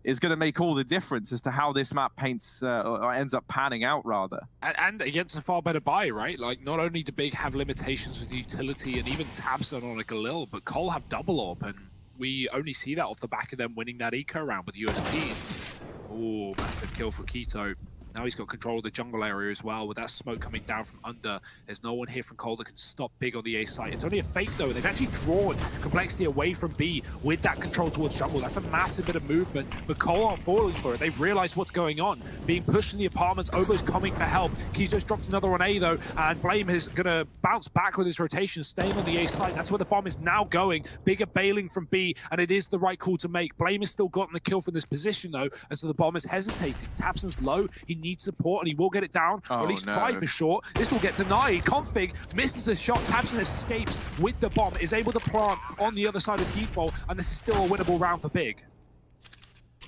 is going to make all the difference as to how this map paints or ends up panning out, rather. And against a far better buy, right? Like, not only do Big have limitations with utility and even tabstone on a Galil, but Cole have double AWP, and we only see that off the back of them winning that eco round with USPs. Oh, massive kill for Keto. Now he's got control of the jungle area as well. With that smoke coming down from under, there's no one here from Cole that can stop Big on the A site. It's only a fake though. They've actually drawn Complexity away from B with that control towards jungle. That's a massive bit of movement, but Cole aren't falling for it. They've realized what's going on. Being pushed in the apartments, Obo's coming for help. Kito's dropped another on A though, and Blame is gonna bounce back with his rotation, staying on the A site. That's where the bomb is now going. Big are bailing from B, and it is the right call to make. Blame has still gotten the kill from this position though, and so the bomb is hesitating. tabseN's low, he needs support, and he will get it down, or at least try for short. This will get denied. Config misses the shot. tabseN escapes with the bomb, is able to plant on the other side of default, and this is still a winnable round for Big.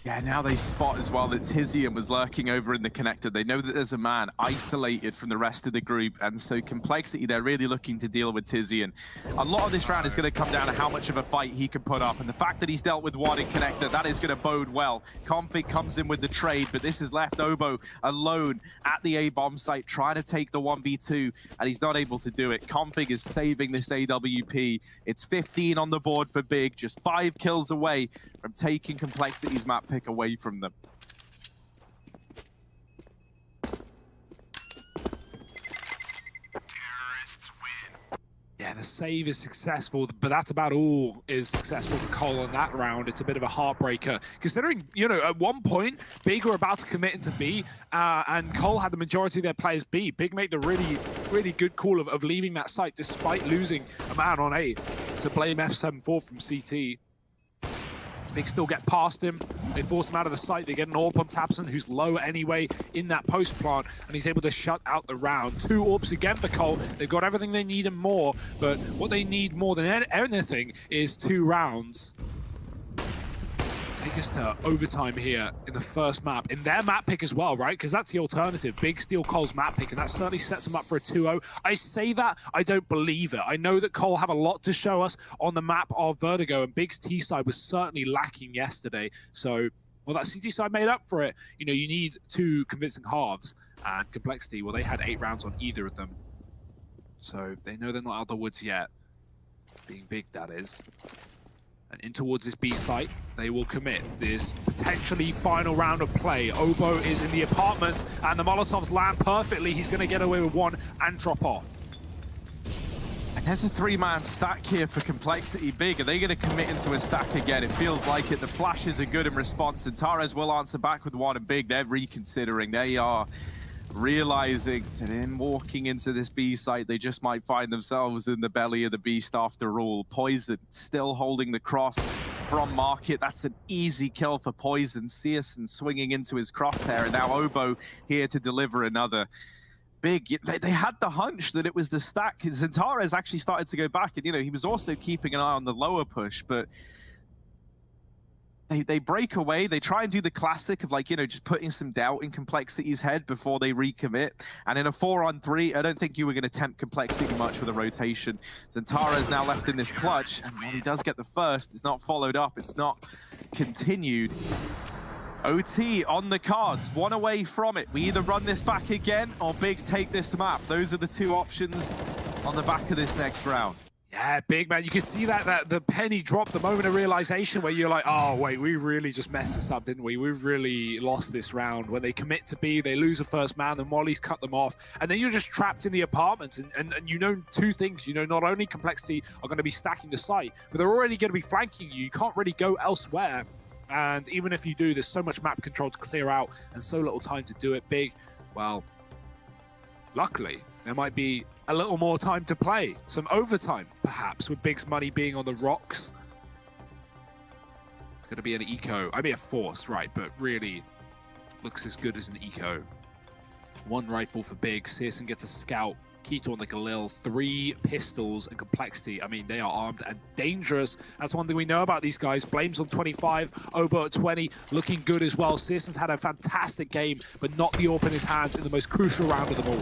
Yeah, now they spot as well that Tizian was lurking over in the connector. They know that there's a man isolated from the rest of the group, and so Complexity, they're really looking to deal with Tizian. A lot of this round is going to come down to how much of a fight he can put up, and the fact that he's dealt with one in connector, that is going to bode well. Config comes in with the trade, but this has left Obo alone at the A-bomb site, trying to take the 1v2, and he's not able to do it. Config is saving this AWP. It's 15 on the board for Big, just 5 kills away from taking Complexity's map pick away from them. Yeah, the save is successful, but that's about all is successful for Cole in that round. It's a bit of a heartbreaker, considering, you know, at one point, Big were about to commit into B, and Cole had the majority of their players B. Big made the really good call of leaving that site despite losing a man on A to Blame F74 from CT. Big still get past him. They force him out of the site. They get an AWP on tabseN, who's low anyway in that post plant, and he's able to shut out the round. 2 AWPs again for Cole. They've got everything they need and more, but what they need more than anything is 2 rounds. Take us to overtime here in the first map, in their map pick as well, right? Because that's the alternative. Big steal Cole's map pick, and that certainly sets them up for a 2-0. I say that, I don't believe it. I know that Cole have a lot to show us on the map of Vertigo, and Big's T side was certainly lacking yesterday. So, well, that CT side made up for it. You know, you need 2 convincing halves, and Complexity, well, they had 8 rounds on either of them. So they know they're not out of the woods yet. Being Big, that is. And in towards this B site, they will commit this potentially final round of play. Obo is in the apartment, and the Molotovs land perfectly. He's going to get away with 1 and drop off. And there's a 3-man stack here for Complexity. Big, are they going to commit into a stack again? It feels like it. The flashes are good in response, and Tares will answer back with 1, and Big, they're reconsidering. They are realizing that in walking into this B site, they just might find themselves in the belly of the beast after all. Poison still holding the cross from Market. That's an easy kill for Poison. Searson swinging into his crosshair, and now Obo here to deliver another. Big, they had the hunch that it was the stack. Zentares actually started to go back, and, you know, he was also keeping an eye on the lower push, but they break away. They try and do the classic of, like, you know, just putting some doubt in Complexity's head before they recommit. And in a 4-on-3, I don't think you were going to tempt Complexity much with a rotation. Zentares now left in this clutch, and when he does get the first, it's not followed up. It's not continued. OT on the cards, 1 away from it. We either run this back again or Big take this map. Those are the 2 options on the back of this next round. Yeah, Big, man. You could see that the penny dropped, the moment of realization where you're like, oh, wait, we really just messed this up, didn't we? We've really lost this round. When they commit to B, they lose the first man, then Molly's cut them off, and then you're just trapped in the apartments. And you know 2 things. You know, not only Complexity are going to be stacking the site, but they're already going to be flanking you. You can't really go elsewhere. And even if you do, there's so much map control to clear out and so little time to do it. Big, well, luckily, there might be a little more time to play. Some overtime, perhaps, with Big's money being on the rocks. It's going to be an eco. I mean, a force, right, but really looks as good as an eco. One rifle for Big. Searson gets a scout. Keto on the Galil, 3 pistols and complexity. I mean, they are armed and dangerous. That's one thing we know about these guys. Blames on 25, Obo at 20, looking good as well. Searson's had a fantastic game, but not the AWP in his hands in the most crucial round of them all.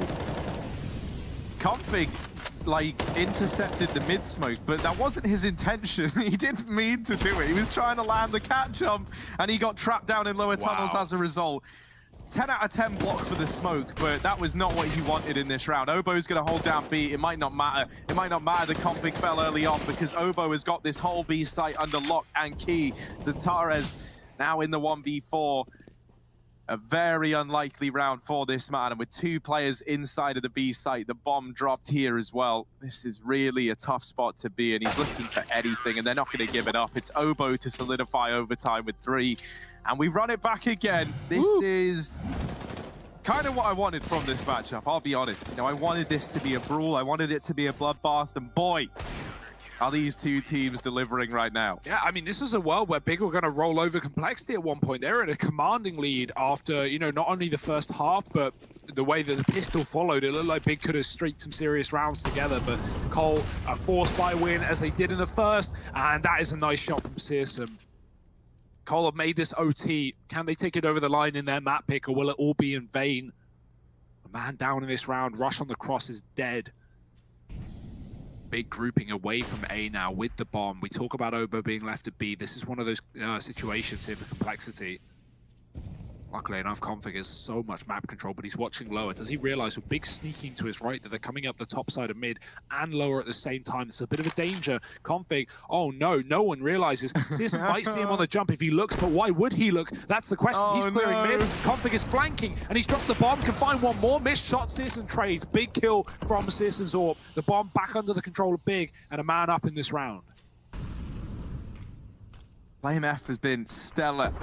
Config, like, intercepted the mid smoke, but that wasn't his intention. He didn't mean to do it. He was trying to land the cat jump, and he got trapped down in lower tunnels as a result. 10 out of 10 block for the smoke, but that was not what he wanted in this round. Obo's going to hold down B. It might not matter. It might not matter the config fell early on because Obo has got this whole B site under lock and key. Xantares now in the 1v4. A very unlikely round for this man, and with 2 players inside of the B site, the bomb dropped here as well. This is really a tough spot to be in. He's looking for anything, and they're not going to give it up. It's Obo to solidify overtime with 3, and we run it back again. This is kind of what I wanted from this matchup, I'll be honest. You know, I wanted this to be a brawl. I wanted it to be a bloodbath, and boy, are these 2 teams delivering right now. Yeah, I mean, this was a world where Big were going to roll over Complexity at one point. They were in a commanding lead after, you know, not only the first half, but the way that the pistol followed. It looked like Big could have streaked some serious rounds together, but Cole forced by win as they did in the first, and that is a nice shot from Searson. Cole have made this OT. Can they take it over the line in their map pick, or will it all be in vain? A man down in this round. Rush on the cross is dead. Big grouping away from A now with the bomb. We talk about Obo being left at B. This is one of those situations here for Complexity. Luckily enough, Config has so much map control, but he's watching lower. Does he realize with Big sneaking to his right that they're coming up the top side of mid and lower at the same time? It's a bit of a danger. Config, oh no, no one realizes. Searson might see him on the jump if he looks, but why would he look? That's the question. Oh, he's clearing mid. no. Config is flanking, and he's dropped the bomb. Can find one more. Missed shot. Searson trades. Big kill from Searson's AWP. The bomb back under the control of Big, and a man up in this round. Flame F has been stellar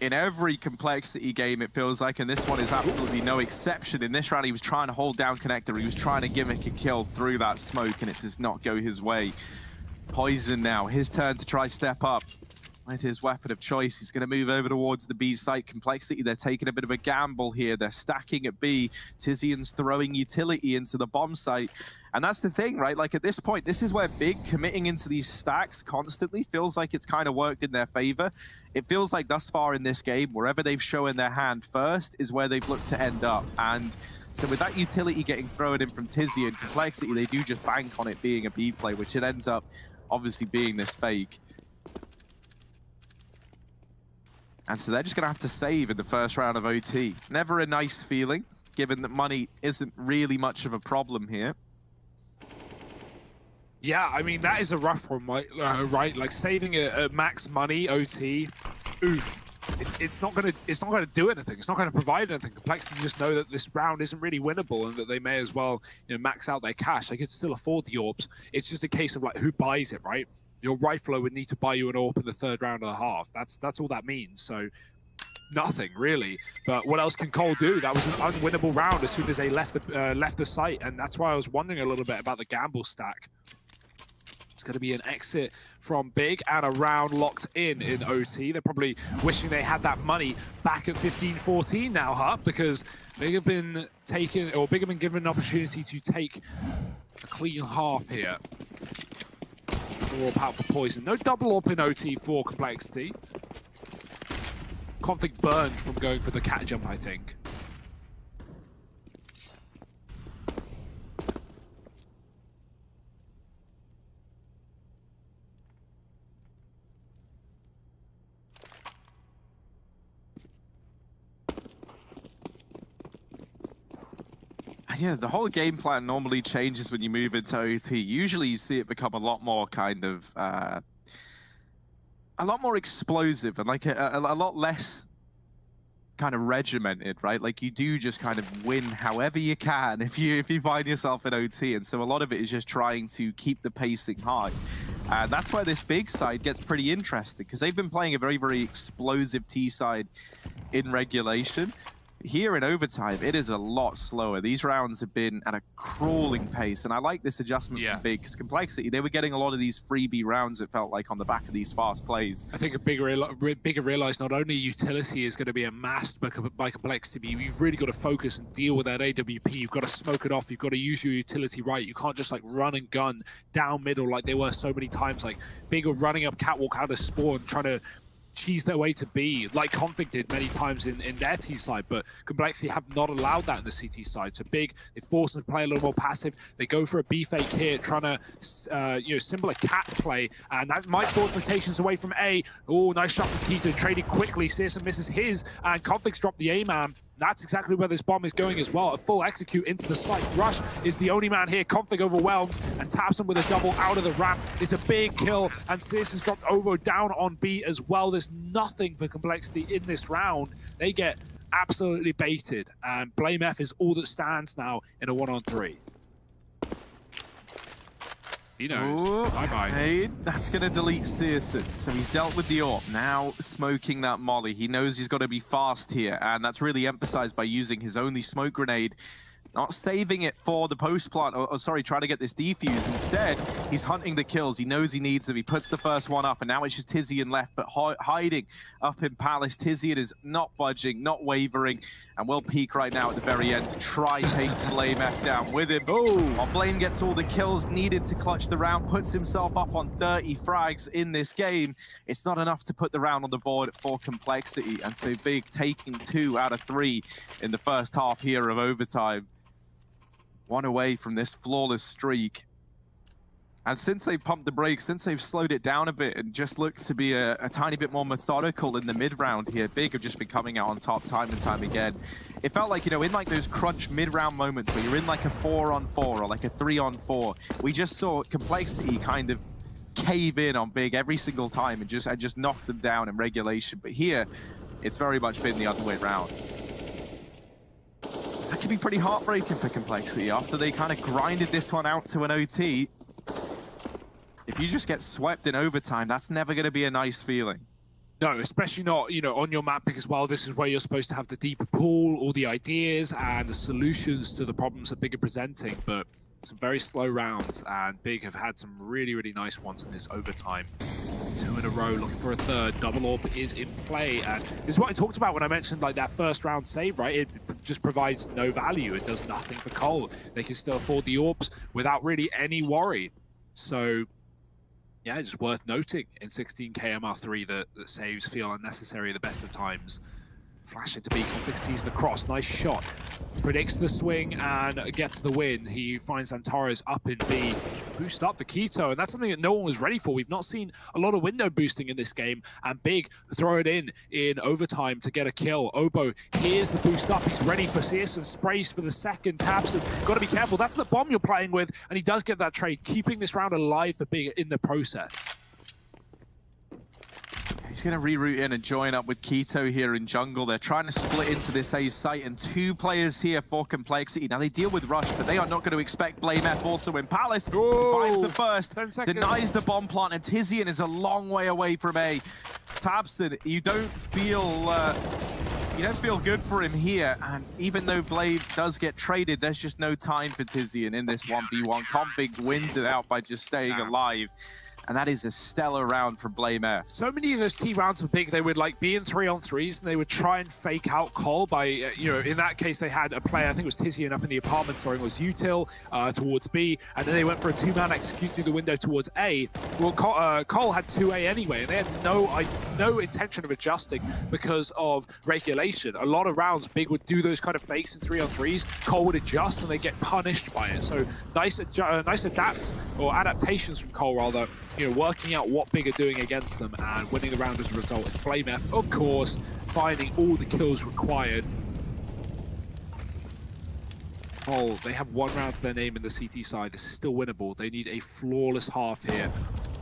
in every Complexity game, it feels like, and this one is absolutely no exception. In this round, he was trying to hold down Connector. He was trying to gimmick a kill through that smoke, and it does not go his way. Poison now, his turn to try step up with his weapon of choice. He's going to move over towards the B site. Complexity, they're taking a bit of a gamble here. They're stacking at B. Tizian's throwing utility into the bomb site. And that's the thing, right? Like, at this point, this is where Big committing into these stacks constantly feels like it's kind of worked in their favor. It feels like thus far in this game, wherever they've shown their hand first is where they've looked to end up. And so with that utility getting thrown in from Tizian, Complexity, they do just bank on it being a B play, which it ends up obviously being this fake. And so they're just going to have to save in the first round of OT. Never a nice feeling, given that money isn't really much of a problem here. Yeah, I mean, that is a rough one, right? Like, saving a max money OT, oof. It's not gonna do anything. It's not gonna provide anything. Complexity just know that this round isn't really winnable and that they may as well, you know, max out their cash. They could still afford the AWPs. It's just a case of like who buys it, right? Your rifler would need to buy you an AWP in the third round of the half. That's all that means. So nothing really. But what else can Cole do? That was an unwinnable round as soon as they left the site, and that's why I was wondering a little bit about the gamble stack. It's going to be an exit from Big and a round locked in OT. They're probably wishing they had that money back at 15-14 now, huh? Because Big have been taken, or Big have been given an opportunity to take a clean half here. AWP out for Poison. No double AWP in OT for Complexity. Config burned from going for the cat jump, I think. Yeah, the whole game plan normally changes when you move into OT. Usually you see it become a lot more kind of, a lot more explosive and like a lot less kind of regimented, right? Like you do just kind of win however you can if you find yourself in OT. And so a lot of it is just trying to keep the pacing high. And that's where this big side gets pretty interesting, because they've been playing a very, very explosive T side in regulation. Here in overtime, it is a lot slower. These rounds have been at a crawling pace, and I like this adjustment from Big's Complexity. They were getting a lot of these freebie rounds, it felt like, on the back of these fast plays. I think a bigger realize not only utility is going to be amassed by Complexity, but you've really got to focus and deal with that AWP. You've got to smoke it off. You've got to use your utility right. You can't just like run and gun down middle like they were so many times. Like Big are running up catwalk out of spawn, trying to cheese their way to B, like Config did many times in their T side, but Complexity have not allowed that in the CT side. So Big, they force them to play a little more passive. They go for a B fake here, trying to symbol a cat play, and that might force rotations away from A. Oh, nice shot from Keto, traded quickly. Searson misses his, and Config's dropped the A-man. That's exactly where this bomb is going as well. A full execute into the site. Rush is the only man here. Config overwhelmed and taps him with a double out of the ramp. It's a big kill, and Searson's dropped Ovo down on B as well. There's nothing for Complexity in this round. They get absolutely baited, and Blame F is all that stands now in a 1-on-3. He knows. Bye-bye. Hey, that's going to delete Searson. So he's dealt with the AWP. Now smoking that molly. He knows he's got to be fast here, and that's really emphasized by using his only smoke grenade. Not saving it for the post plant, or sorry, trying to get this defuse. Instead, he's hunting the kills. He knows he needs them. He puts the first one up, and now it's just Tizian left, but hiding up in Palace. Tizian is not budging, not wavering, and will peek right now at the very end to try take Blame F down with him. While Blame gets all the kills needed to clutch the round, puts himself up on 30 frags in this game. It's not enough to put the round on the board for Complexity, and so Big taking 2 out of 3 in the first half here of overtime. 1 away from this flawless streak. And since they've pumped the brakes, since they've slowed it down a bit and just looked to be a tiny bit more methodical in the mid-round here, Big have just been coming out on top time and time again. It felt like, you know, in like those crunch mid-round moments where you're in like a 4-on-4 or like a 3-on-4, we just saw Complexity kind of cave in on Big every single time and just knock them down in regulation. But here, it's very much been the other way around. That could be pretty heartbreaking for Complexity after they kind of grinded this one out to an OT. If you just get swept in overtime, that's never going to be a nice feeling. No, especially not, you know, on your map, because while this is where you're supposed to have the deeper pool, all the ideas and the solutions to the problems that Big are presenting, but some very slow rounds, and Big have had some really, really nice ones in this overtime. 2 in a row, looking for a third. Double AWP is in play, and this is what I talked about when I mentioned like that first round save, right? It just provides no value. It does nothing for Cole. They can still afford the AWPs without really any worry. So, yeah, it's worth noting in 16 KMR3 that saves feel unnecessary at the best of times. Flash into B, Config sees the cross, nice shot. Predicts the swing and gets the win. He finds Antares up in B. Boost up for Keto, and that's something that no one was ready for. We've not seen a lot of window boosting in this game, and Big throw it in overtime to get a kill. Obo hears the boost up, he's ready for Searson, sprays for the second, taps, and got to be careful. That's the bomb you're playing with, and he does get that trade, keeping this round alive for Big in the process. He's going to reroute in and join up with Keto here in jungle. They're trying to split into this A site, and 2 players here for Complexity. Now they deal with Rush, but they are not going to expect Blame F also in Palace. Finds the first, denies the bomb plant, and Tizian is a long way away from A. tabseN, you don't feel good for him here, and even though Blade does get traded, there's just no time for Tizian in this 1v1. Config wins it out by just staying alive. And that is a stellar round for Blame F. So many of those key rounds were big. They would like be in 3-on-3s, and they would try and fake out Cole by, in that case, they had a player, I think it was Tizian up in the apartment, sorry, it was Util towards B, and then they went for a 2-man execute through the window towards A. Well, Cole had 2A anyway, and they had no intention of adjusting because of regulation. A lot of rounds, Big would do those kind of fakes in 3-on-3s. Cole would adjust, and they get punished by it. So nice adaptations from Cole, rather. Working out what Big are doing against them and winning the round as a result. It's Blame F, of course, finding all the kills required. They have 1 round to their name in the CT side. This is still winnable. They need a flawless half here.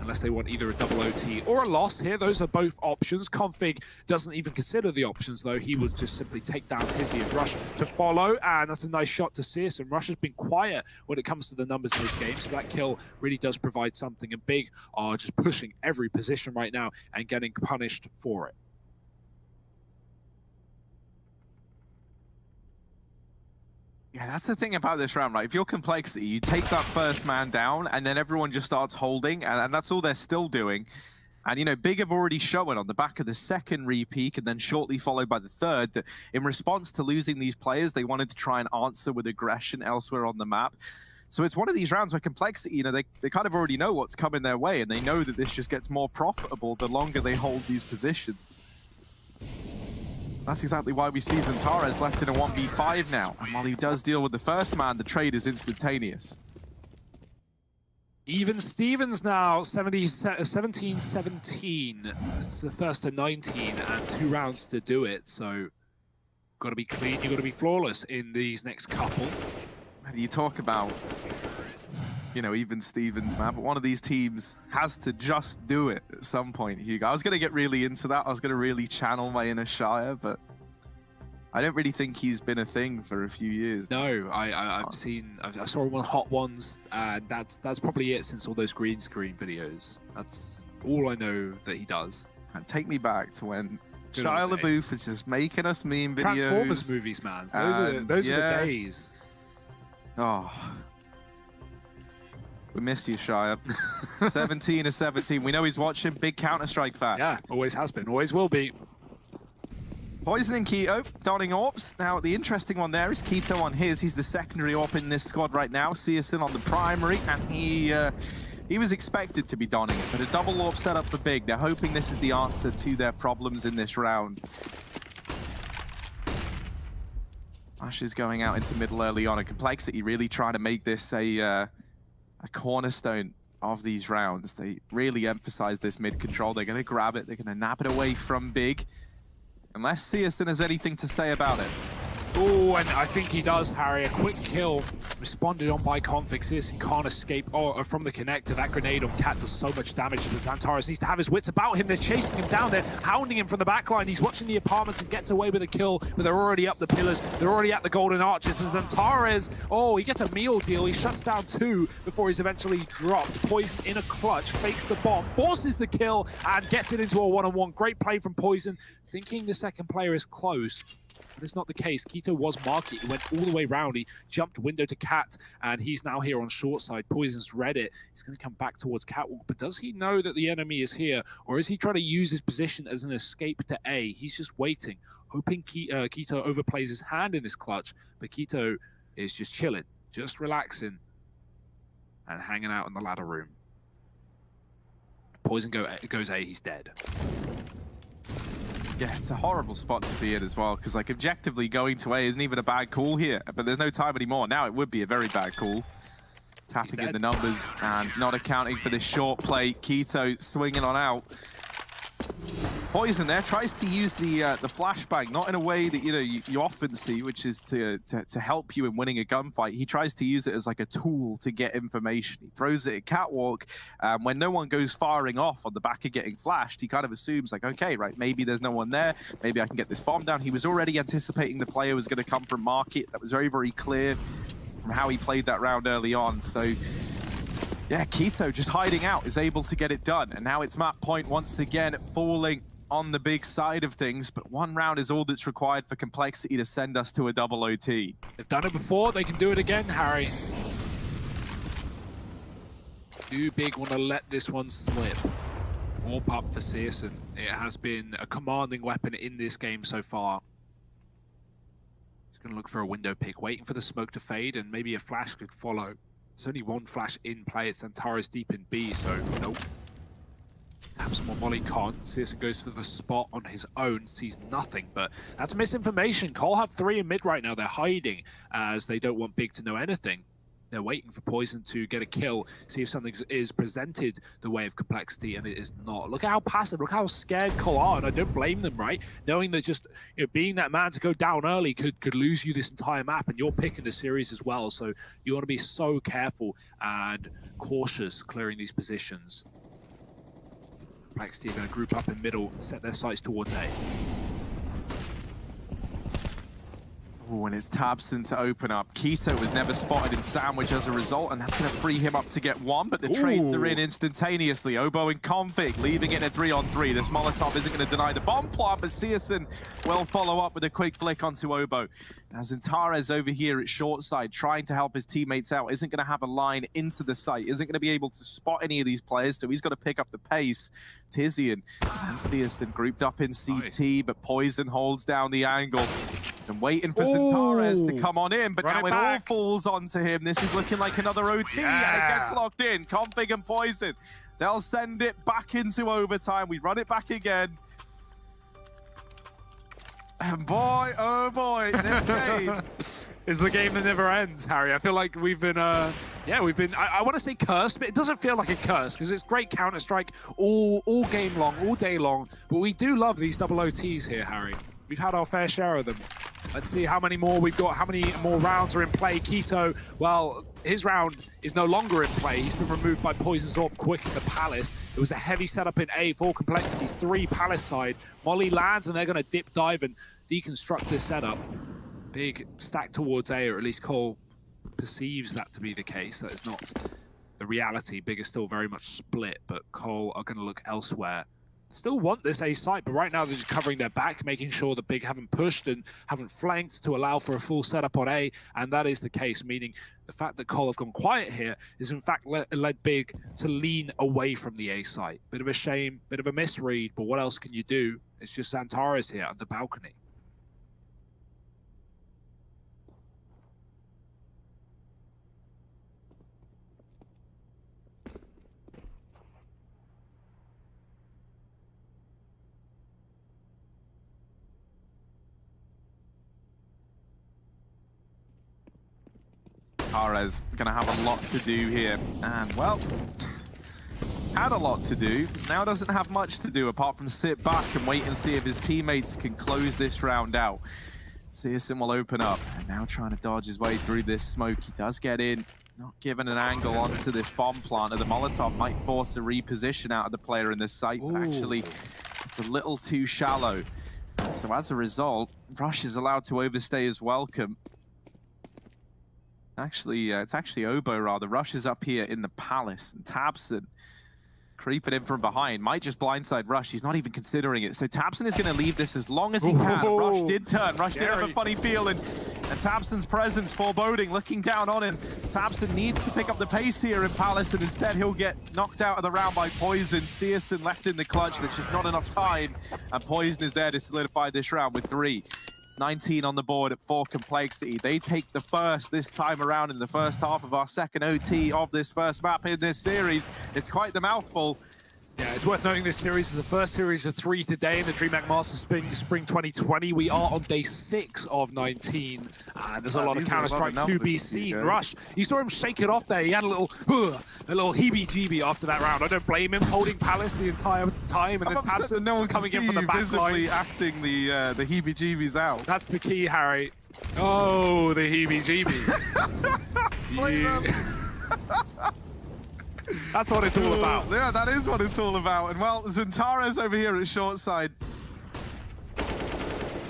unless they want either a double OT or a loss here. Those are both options. Config doesn't even consider the options, though. He would just simply take down Tizzy and Rush to follow, and that's a nice shot to Sears. And Rush has been quiet when it comes to the numbers in this game, so that kill really does provide something, and Big are just pushing every position right now and getting punished for it. Yeah, that's the thing about this round, right? If you're Complexity, you take that first man down, and then everyone just starts holding, and that's all they're still doing. And, you know, Big have already shown on the back of the second repeak, and then shortly followed by the third, that in response to losing these players, they wanted to try and answer with aggression elsewhere on the map. So it's one of these rounds where Complexity, you know, they kind of already know what's coming their way, and they know that this just gets more profitable the longer they hold these positions. That's exactly why we see Xantares left in a 1v5 now. And while he does deal with the first man, the trade is instantaneous. Even Stevens now, 17-17. It's the first to 19 and 2 rounds to do it. So, got to be clean, you've got to be flawless in these next couple. You talk about, you know, even Stevens, man, but one of these teams has to just do it at some point, Hugo. I was going to get really into that. I was going to really channel my inner Shire, but I don't really think he's been a thing for a few years. No, I saw him on Hot Ones, and that's probably it since all those green screen videos. That's all I know that he does. And take me back to when Shia LaBeouf was just making us meme videos. Transformers movies, man. Those are the days. Oh. We missed you, Shia. 17-17. We know he's watching. Big Counter-Strike fan. Yeah, always has been. Always will be. Poisoning Keto, donning AWPs. Now, the interesting one there is Keto on his. He's the secondary AWP in this squad right now. Searson on the primary, and he was expected to be donning it, but a double AWP set up for Big. They're hoping this is the answer to their problems in this round. Ash is going out into middle early on, and Complexity really trying to make this a cornerstone of these rounds. They really emphasize this mid control. They're going to grab it. They're going to nab it away from Big. Unless Searson has anything to say about it. Oh, and I think he does, Harry. A quick kill responded on by Config. Searson can't escape from the connector. That grenade on Cat does so much damage to Xantares. Needs to have his wits about him. They're chasing him down there, hounding him from the backline. He's watching the apartments and gets away with a kill, but they're already up the pillars. They're already at the golden arches. And Xantares, oh, he gets a meal deal. He shuts down 2 before he's eventually dropped. Poison in a clutch, fakes the bomb, forces the kill, and gets it into a one-on-one. Great play from Poison, thinking the second player is close. But it's not the case. Keto was marking. He went all the way round. He jumped window to Cat, and he's now here on short side. Poison's read it. He's going to come back towards Catwalk, but does he know that the enemy is here, or is he trying to use his position as an escape to A? He's just waiting, hoping Keto overplays his hand in this clutch, but Keto is just chilling, just relaxing, and hanging out in the ladder room. Poison goes A, he's dead. Yeah, it's a horrible spot to be in as well, because like objectively going to A isn't even a bad call here, but there's no time anymore. Now it would be a very bad call. Tapping in the numbers and not accounting for this short play. Keto swinging on out. Poison there tries to use the flashbang, not in a way that you often see, which is to help you in winning a gunfight. He tries to use it as like a tool to get information. He throws it at Catwalk. When no one goes firing off on the back of getting flashed, he kind of assumes like, okay, right, maybe there's no one there. Maybe I can get this bomb down. He was already anticipating the player was going to come from Market. That was very, very clear from how he played that round early on. So yeah, Keto just hiding out is able to get it done. And now it's map point once again falling on the Big side of things, but one round is all that's required for Complexity to send us to a double OT. They've done it before, they can do it again, Harry. Do Big want to let this one slip? Warp up for Searson. It has been a commanding weapon in this game so far. He's going to look for a window pick, waiting for the smoke to fade, and maybe a flash could follow. There's only one flash in play. It's Xantares deep in B, so nope. Taps some more Molly Con. Searson goes for the spot on his own, sees nothing, but that's misinformation. Cole have 3 in mid right now. They're hiding as they don't want Big to know anything. They're waiting for Poison to get a kill, see if something is presented the way of Complexity, and it is not. Look how passive, look how scared Cole are, and I don't blame them, right? Knowing that just being that man to go down early could lose you this entire map, and you're picking the series as well, so you want to be so careful and cautious clearing these positions. Complexity are going to group up in middle and set their sights towards A. Oh, and it's tabseN to open up. k1to was never spotted in Sandwich as a result, and that's going to free him up to get one, but the trades are in instantaneously. Obo and Config leaving it in a 3-on-3. This Molotov isn't going to deny the bomb plant, but syrsoN will follow up with a quick flick onto Obo. Now Xantares over here at short side, trying to help his teammates out, isn't going to have a line into the site, isn't going to be able to spot any of these players, so he's got to pick up the pace. Tizian and syrsoN grouped up in CT, but Poison holds down the angle. And waiting for Xantares to come on in, but now it all falls onto him. This is looking like another OT, and it gets locked in. Config and Poison, they'll send it back into overtime. We run it back again. And boy, oh boy, this game is the game that never ends, Harry. I feel like we've been, I want to say cursed, but it doesn't feel like a curse because it's great Counter-Strike all game long, all day long. But we do love these double OTs here, Harry. We've had our fair share of them. Let's see how many more we've got, how many more rounds are in play. k1to, well, his round is no longer in play. He's been removed by poison's Orb quick in the Palace. It was a heavy setup in A, 4 Complexity, 3 Palace side. Molly lands and they're going to dip dive and deconstruct this setup. Big stack towards A, or at least Cole perceives that to be the case. That is not the reality. Big is still very much split, but Cole are going to look elsewhere. Still want this A site, but right now they're just covering their back, making sure the Big haven't pushed and haven't flanked to allow for a full setup on A, and that is the case, meaning the fact that Cole have gone quiet here is in fact led Big to lean away from the A site. Bit of a shame, bit of a misread, but what else can you do? It's just Xantares here on the balcony. Xantares going to have a lot to do here. And, well, had a lot to do. Now doesn't have much to do apart from sit back and wait and see if his teammates can close this round out. syrsoN will open up. And now trying to dodge his way through this smoke. He does get in. Not given an angle onto this bomb planter. The Molotov might force a reposition out of the player in this site. But actually, it's a little too shallow. And so as a result, Rush is allowed to overstay his welcome. Actually, it's actually Obo rather. Rush is up here in the Palace, and tabseN creeping in from behind. Might just blindside Rush. He's not even considering it. So tabseN is going to leave this as long as he can. Rush did turn. Rush did have a funny feeling. And tabseN's presence foreboding, looking down on him. tabseN needs to pick up the pace here in Palace, and instead he'll get knocked out of the round by Poison. syrsoN left in the clutch. There's just not enough time. And Poison is there to solidify this round with 3. 19 on the board at 4 Complexity. They take the first this time around in the first half of our second OT of this first map in this series. It's quite the mouthful. Yeah, it's worth noting this series is the first series of 3 today in the DreamHack Masters Spring 2020. We are on day 6 of 19, and there's a lot of Counter-Strike to be seen. Rush, you saw him shake it off there. He had a little heebie-jeebie after that round. I don't blame him, holding Palace the entire time, and then tabseN no one coming in from the back line. Acting the heebie-jeebies out. That's the key, Harry. Oh, the heebie-jeebie. That's what it's all about. Yeah, that is what it's all about. And well, Xantares over here at short side.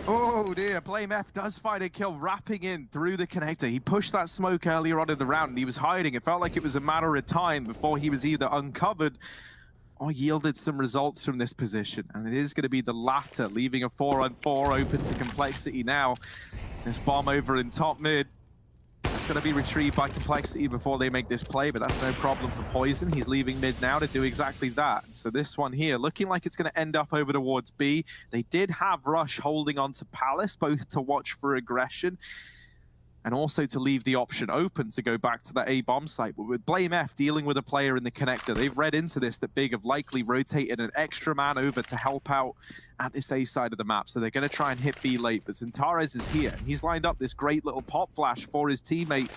Oh dear, BlameF does find a kill wrapping in through the connector. He pushed that smoke earlier on in the round and he was hiding. It felt like it was a matter of time before he was either uncovered or yielded some results from this position. And it is going to be the latter, leaving a 4-on-4 open to Complexity now. This bomb over in top mid. It's going to be retrieved by Complexity before they make this play, but that's no problem for Poison. He's leaving mid now to do exactly that. So this one here, looking like it's going to end up over towards B. They did have Rush holding on to Palace, both to watch for aggression and also to leave the option open to go back to that A bomb site. But with BlameF dealing with a player in the connector, they've read into this that Big have likely rotated an extra man over to help out at this A side of the map. So they're going to try and hit B late, but Xantares is here. He's lined up this great little pop flash for his teammate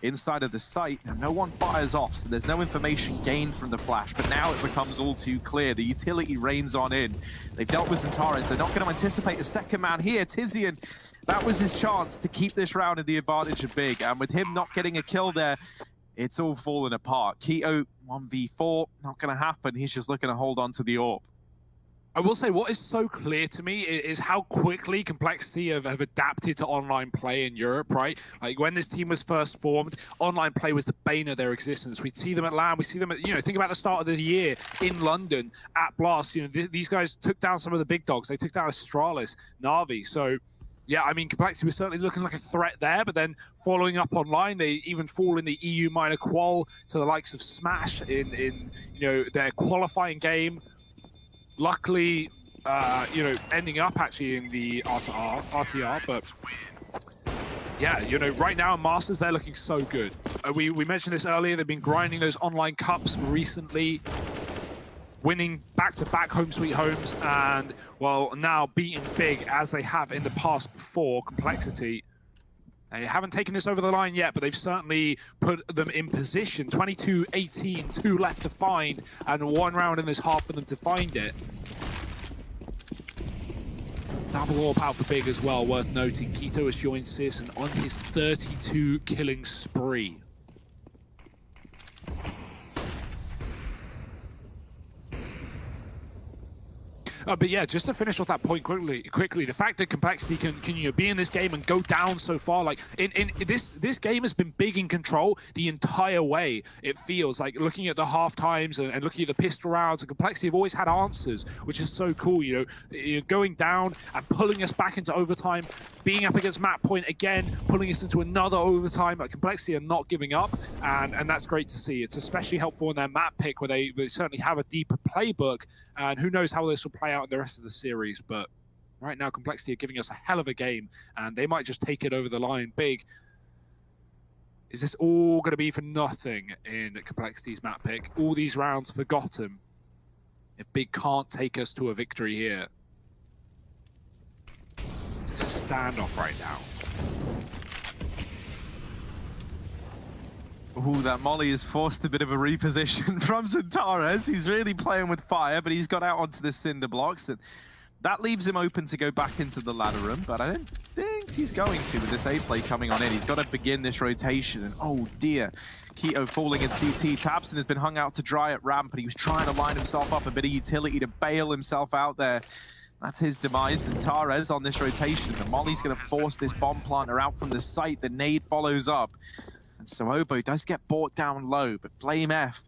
inside of the site, and no one fires off, so there's no information gained from the flash. But now it becomes all too clear. The utility reigns on in. They've dealt with Xantares. They're not going to anticipate a second man here. Tizian, that was his chance to keep this round in the advantage of Big, and with him not getting a kill there, it's all fallen apart. k1to 1v4, not going to happen. He's just looking to hold on to the AWP. I will say what is so clear to me is how quickly Complexity have adapted to online play in Europe, right? Like when this team was first formed, online play was the bane of their existence. We'd see them at LAN, we see them at, think about the start of the year in London at Blast. These guys took down some of the big dogs. They took down Astralis, Na'Vi. So yeah, I mean, Complexity was certainly looking like a threat there, but then following up online, they even fall in the EU minor qual to the likes of Smash in their qualifying game. Luckily, ending up actually in the RTR, but yeah, right now in Masters, they're looking so good. We mentioned this earlier, they've been grinding those online cups recently, winning back-to-back home sweet homes, and, well, now beating big as they have in the past before Complexity. They haven't taken this over the line yet, but they've certainly put them in position. 22-18, 2 left to find, and 1 round in this half for them to find it. Double AWP out for big as well, worth noting. Quito has joined SyrsoN on his 32 killing spree. But yeah, just to finish off that point quickly, the fact that Complexity can be in this game and go down so far, like in this game has been big in control the entire way. It feels like looking at the half times and looking at the pistol rounds, and Complexity have always had answers, which is so cool. Going down and pulling us back into overtime, being up against Map Point again, pulling us into another overtime. Like Complexity are not giving up, and that's great to see. It's especially helpful in their map pick where they certainly have a deeper playbook, and who knows how this will play out in the rest of the series. But right now Complexity are giving us a hell of a game, and they might just take it over the line big. Is this all going to be for nothing in Complexity's map pick? All these rounds forgotten if big can't take us to a victory here. It's a standoff right now. Ooh, that Molly has forced a bit of a reposition from Xantares. He's really playing with fire, but he's got out onto the cinder blocks, and that leaves him open to go back into the ladder room, but I don't think he's going to with this A play coming on in. He's got to begin this rotation, and oh dear. Quito falling in CT. tabseN has been hung out to dry at ramp, and he was trying to line himself up a bit of utility to bail himself out there. That's his demise. Xantares on this rotation. The Molly's going to force this bomb planter out from the site. The nade follows up. And so Obo does get brought down low, but blameF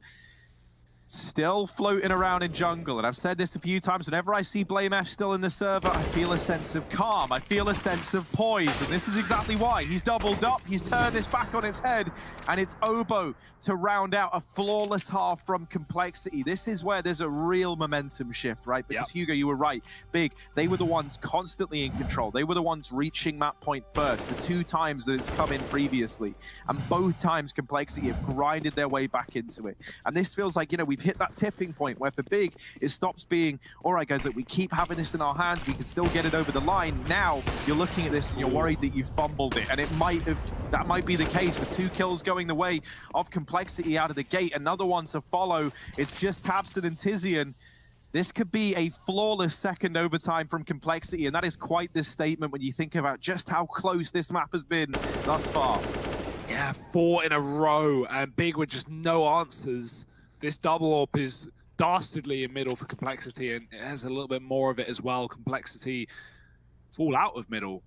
still floating around in jungle. And I've said this a few times, whenever I see blameF still in the server, I feel a sense of calm. I feel a sense of poise. And this is exactly why. He's doubled up. He's turned this back on its head. And it's Obo to round out a flawless half from Complexity. This is where there's a real momentum shift, right? Because Hugo, you were right. Big, they were the ones constantly in control. They were the ones reaching map point first, the 2 times that it's come in previously. And both times Complexity have grinded their way back into it. And this feels like, we've hit that tipping point where for big, it stops being, all right, guys, look, we keep having this in our hands. We can still get it over the line. Now you're looking at this and you're worried that you've fumbled it. And that might be the case with 2 kills going the way of Complexity out of the gate. Another one to follow. It's just tabseN and Tizian. This could be a flawless second overtime from Complexity, and that is quite the statement when you think about just how close this map has been thus far. Yeah, 4 in a row, and big with just no answers. This double AWP is dastardly in middle for Complexity, and it has a little bit more of it as well. Complexity fall out of middle.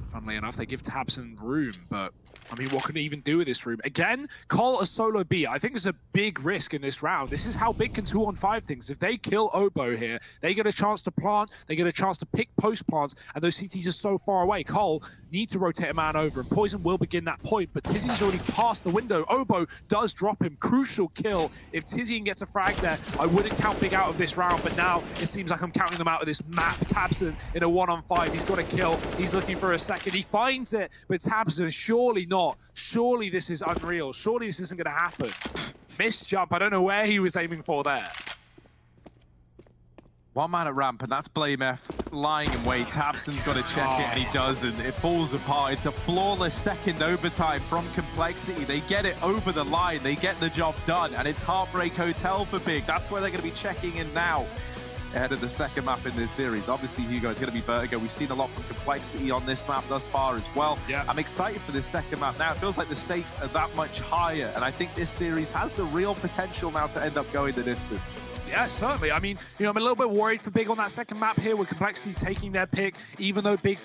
Funnily enough, they give tabseN room, but I mean, what can he even do with this room? Again, call a solo B. I think it's a big risk in this round. This is how big can 2-on-5 things. If they kill Obo here, they get a chance to plant, they get a chance to pick post plants, and those CTs are so far away. Cole need to rotate a man over, and Poison will begin that point, but Tizian's already past the window. Obo does drop him. Crucial kill. If Tizian gets a frag there, I wouldn't count big out of this round, but now it seems like I'm counting them out of this map. tabseN in a 1-on-5. He's got a kill. He's looking for a second. He finds it, but tabseN, surely not. Surely this is unreal. Surely this isn't going to happen. Missed jump. I don't know where he was aiming for there. 1 man at ramp, and that's blameF lying in wait. tabseN's got to check it, and he doesn't. It falls apart. It's a flawless second overtime from Complexity. They get it over the line. They get the job done, and it's Heartbreak Hotel for big. That's where they're going to be checking in now. ahead of the second map in this series. Obviously, Hugo, it's going to be Vertigo. We've seen a lot from Complexity on this map thus far as well. Yeah. I'm excited for this second map now. It feels like the stakes are that much higher, and I think this series has the real potential now to end up going the distance. Yeah, certainly. I mean, I'm a little bit worried for Big on that second map here with Complexity taking their pick, even though Big